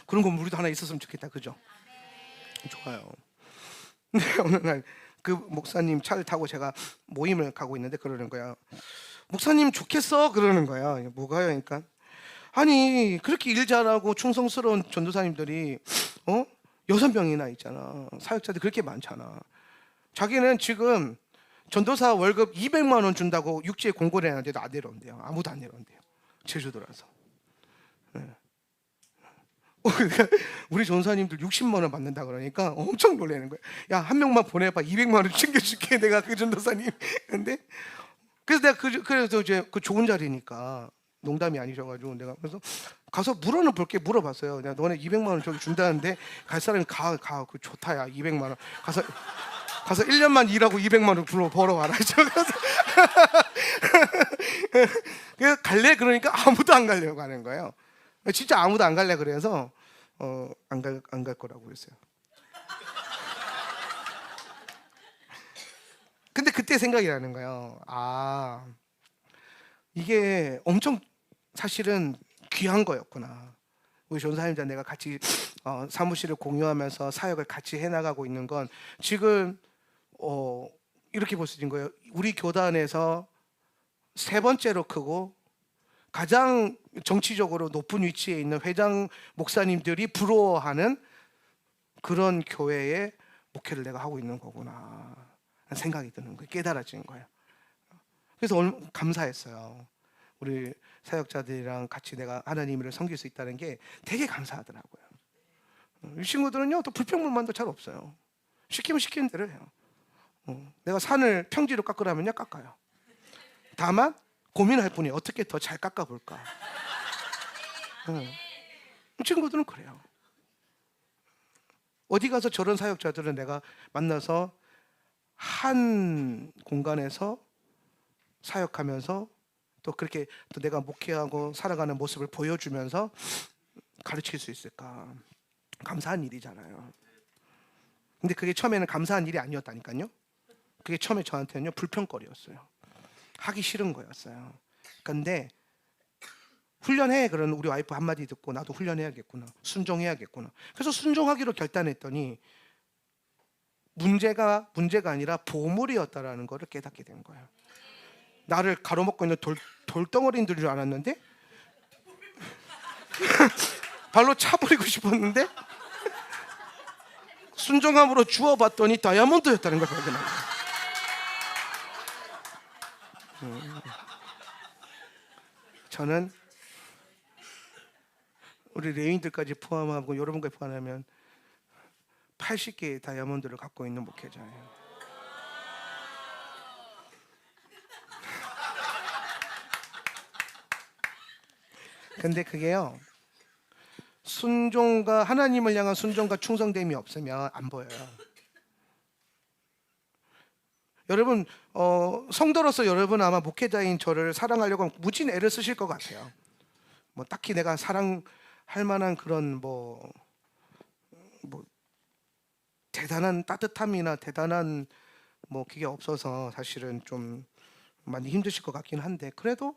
그런 건물 우리도 하나 있었으면 좋겠다. 그죠? 좋아요. 근데 어느 날 그 목사님 차를 타고 제가 모임을 가고 있는데 그러는 거야. 목사님 좋겠어? 그러는 거야. 뭐가요? 그러니까 아니 그렇게 일 잘하고 충성스러운 전도사님들이 6명이나 있잖아. 사역자들 그렇게 많잖아. 자기는 지금 전도사 월급 200만 원 준다고 육지에 공고를 해놨는데도 안 내려온대요. 아무도 안 내려온대요. 제주도라서. 네. 우리 전사님들 60만 원 받는다 그러니까 엄청 놀라는 거야. 야, 한 명만 보내봐. 200만 원 챙겨줄게. 내가 그 전도사님. 근데 그래서 내가 그래서 이제 그 좋은 자리니까 농담이 아니셔가지고 내가 그래서 가서 물어봤어요. 내가 너네 200만 원 저기 준다는데 갈 사람이 가. 그 좋다야. 200만 원. 가서 1년만 일하고 200만 원 벌어와라. 그래서 갈래? 그러니까 아무도 안 가려고 하는 거예요. 진짜 아무도 안 갈래 그래서 안 갈 거라고 그랬어요. 근데 그때 생각이 나는 거예요. 아, 이게 엄청 사실은 귀한 거였구나. 우리 전사님과 내가 같이 사무실을 공유하면서 사역을 같이 해나가고 있는 건 지금 이렇게 볼 수 있는 거예요. 우리 교단에서 세 번째로 크고 가장 정치적으로 높은 위치에 있는 회장 목사님들이 부러워하는 그런 교회의 목회를 내가 하고 있는 거구나 하는 생각이 드는 거예요. 깨달아지는 거예요. 그래서 감사했어요. 우리 사역자들이랑 같이 내가 하나님을 섬길 수 있다는 게 되게 감사하더라고요. 이 친구들은요, 또 불평불만도 잘 없어요. 시키면 시키는 대로 해요. 내가 산을 평지로 깎으라면요, 깎아요. 다만 고민할 뿐이 어떻게 더 잘 깎아볼까. 이 친구들은 그래요. 어디 가서 저런 사역자들은 내가 만나서 한 공간에서 사역하면서 또 그렇게 또 내가 목회하고 살아가는 모습을 보여주면서 가르칠 수 있을까. 감사한 일이잖아요. 근데 그게 처음에는 감사한 일이 아니었다니까요. 그게 처음에 저한테는요, 불평거리였어요. 하기 싫은 거였어요. 근데 훈련해, 그런 우리 와이프 한마디 듣고 나도 훈련해야겠구나, 순종해야겠구나. 그래서 순종하기로 결단했더니 문제가 아니라 보물이었다라는 것을 깨닫게 된 거예요. 나를 가로막고 있는 돌덩어리인 줄 알았는데 발로 차버리고 싶었는데 순종함으로 주워봤더니 다이아몬드였다는 걸 발견한 거예요. 저는 우리 레인들까지 포함하고 여러분까지 포함하면 80개의 다이아몬드를 갖고 있는 목회자예요. 근데 그게요, 순종과 하나님을 향한 순종과 충성됨이 없으면 안 보여요. 여러분, 성도로서 여러분 아마 목회자인 저를 사랑하려고 하면 무진 애를 쓰실 것 같아요. 뭐 딱히 내가 사랑할 만한 그런 뭐 대단한 따뜻함이나 대단한 뭐 그게 없어서 사실은 좀 많이 힘드실 것 같긴 한데, 그래도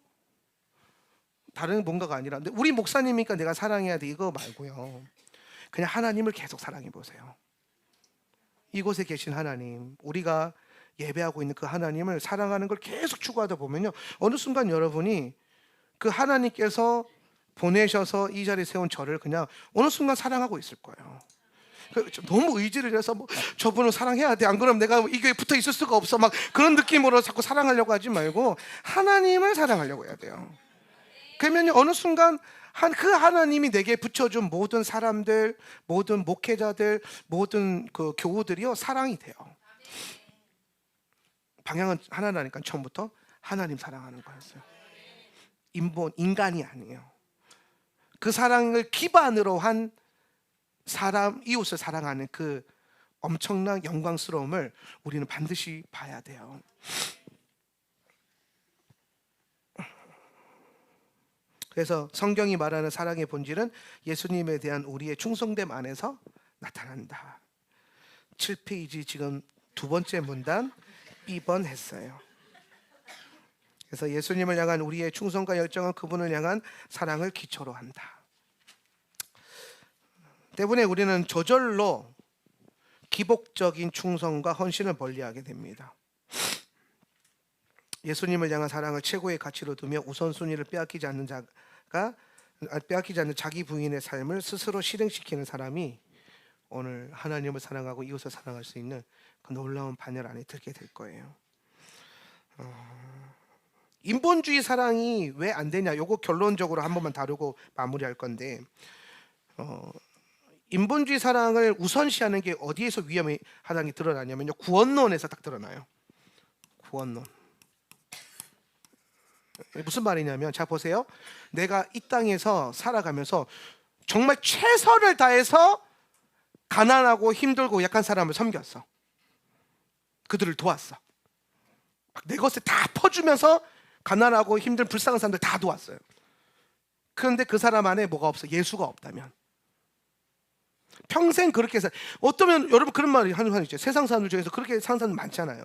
다른 뭔가가 아니라, 근데 우리 목사님이니까 내가 사랑해야 돼 이거 말고요, 그냥 하나님을 계속 사랑해 보세요. 이곳에 계신 하나님, 우리가 예배하고 있는 그 하나님을 사랑하는 걸 계속 추구하다 보면요, 어느 순간 여러분이 그 하나님께서 보내셔서 이 자리에 세운 저를 그냥 어느 순간 사랑하고 있을 거예요. 너무 의지를 해서 뭐 저분을 사랑해야 돼, 안 그러면 내가 이 교회에 붙어 있을 수가 없어, 막 그런 느낌으로 자꾸 사랑하려고 하지 말고 하나님을 사랑하려고 해야 돼요. 그러면 어느 순간 그 하나님이 내게 붙여준 모든 사람들, 모든 목회자들, 모든 그 교우들이요, 사랑이 돼요. 방향은 하나라니까. 처음부터 하나님 사랑하는 거였어요. 인간이 아니에요. 그 사랑을 기반으로 한 사람, 이웃을 사랑하는 그 엄청난 영광스러움을 우리는 반드시 봐야 돼요. 그래서 성경이 말하는 사랑의 본질은 예수님에 대한 우리의 충성됨 안에서 나타난다. 7페이지 지금 두 번째 문단 2번 했어요. 그래서 예수님을 향한 우리의 충성과 열정은 그분을 향한 사랑을 기초로 한다. 때문에 우리는 저절로 기복적인 충성과 헌신을 멀리하게 됩니다. 예수님을 향한 사랑을 최고의 가치로 두며 우선순위를 빼앗기지 않는 자기 부인의 삶을 스스로 실행시키는 사람이 오늘 하나님을 사랑하고 이웃을 사랑할 수 있는 그 놀라운 반열 안에 들게 될 거예요. 인본주의 사랑이 왜 안 되냐, 요거 결론적으로 한 번만 다루고 마무리할 건데, 인본주의 사랑을 우선시하는 게 어디에서 위험이 하다는 게 드러나냐면요, 구원론에서 딱 드러나요. 구원론. 무슨 말이냐면, 자 보세요. 내가 이 땅에서 살아가면서 정말 최선을 다해서 가난하고 힘들고 약한 사람을 섬겼어. 그들을 도왔어. 내 것을 다 퍼주면서 가난하고 힘든 불쌍한 사람들 다 도왔어요. 그런데 그 사람 안에 뭐가 없어? 예수가 없다면 평생 그렇게 해서 어쩌면 여러분 그런 말이 하는 사람 있죠. 세상 사람들 중에서 그렇게 사는 사람 많잖아요.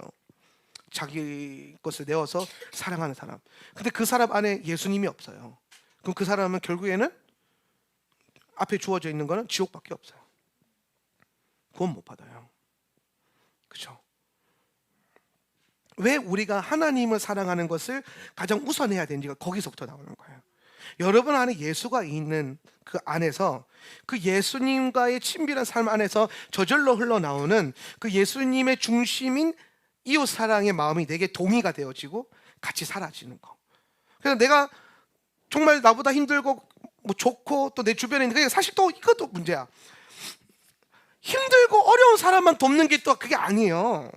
자기 것을 내어서 사랑하는 사람. 근데 그 사람 안에 예수님이 없어요. 그럼 그 사람은 결국에는 앞에 주어져 있는 거는 지옥밖에 없어요. 구원 못 받아요. 그렇죠? 왜 우리가 하나님을 사랑하는 것을 가장 우선해야 되는지가 거기서부터 나오는 거예요. 여러분 안에 예수가 있는 그 안에서 그 예수님과의 친밀한 삶 안에서 저절로 흘러나오는 그 예수님의 중심인 이웃 사랑의 마음이 내게 동의가 되어지고 같이 사라지는 거. 그래서 내가 정말 나보다 힘들고 뭐 좋고 또 내 주변에 있는 게 사실 또 이것도 문제야. 힘들고 어려운 사람만 돕는 게 또 그게 아니에요.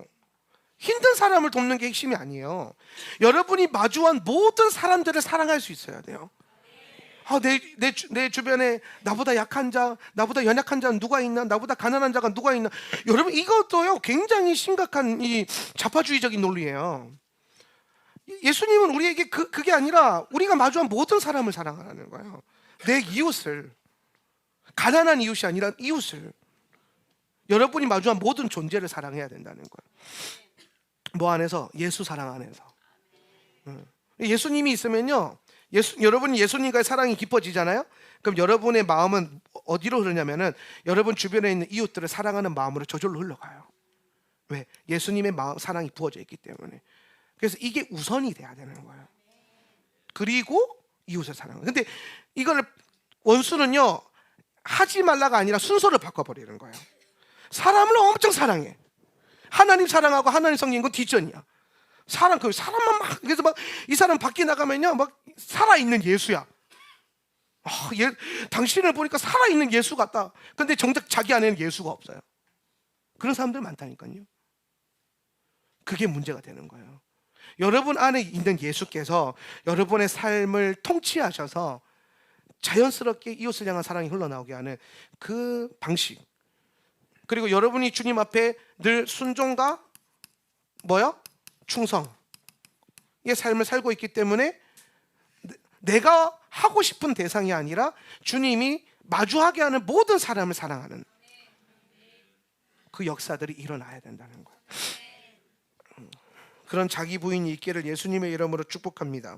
힘든 사람을 돕는 게 핵심이 아니에요. 여러분이 마주한 모든 사람들을 사랑할 수 있어야 돼요. 내 주변에 나보다 약한 자, 나보다 연약한 자는 누가 있나? 나보다 가난한 자가 누가 있나? 여러분 이것도요 굉장히 심각한 이 좌파주의적인 논리예요. 예수님은 우리에게 그게 아니라 우리가 마주한 모든 사람을 사랑하라는 거예요. 내 이웃을, 가난한 이웃이 아니라 이웃을, 여러분이 마주한 모든 존재를 사랑해야 된다는 거예요. 뭐 안에서? 예수 사랑 안에서. 예수님이 있으면요, 여러분이 예수님과의 사랑이 깊어지잖아요. 그럼 여러분의 마음은 어디로 흐르냐면은 여러분 주변에 있는 이웃들을 사랑하는 마음으로 저절로 흘러가요. 왜? 예수님의 마음, 사랑이 부어져 있기 때문에. 그래서 이게 우선이 돼야 되는 거예요. 그리고 이웃을 사랑하는. 근데 이걸 원수는요 하지 말라가 아니라 순서를 바꿔버리는 거예요. 사람을 엄청 사랑해. 하나님 사랑하고 하나님 성경인 건 뒷전이야. 사람만 막, 그래서 막 이 사람 밖에 나가면요 막 살아있는 예수야. 당신을 보니까 살아있는 예수 같다. 근데 정작 자기 안에는 예수가 없어요. 그런 사람들 많다니까요. 그게 문제가 되는 거예요. 여러분 안에 있는 예수께서 여러분의 삶을 통치하셔서 자연스럽게 이웃을 향한 사랑이 흘러나오게 하는 그 방식, 그리고 여러분이 주님 앞에 늘 순종과 충성의 삶을 살고 있기 때문에 내가 하고 싶은 대상이 아니라 주님이 마주하게 하는 모든 사람을 사랑하는 그 역사들이 일어나야 된다는 거예요. 그런 자기 부인이 있기를 예수님의 이름으로 축복합니다.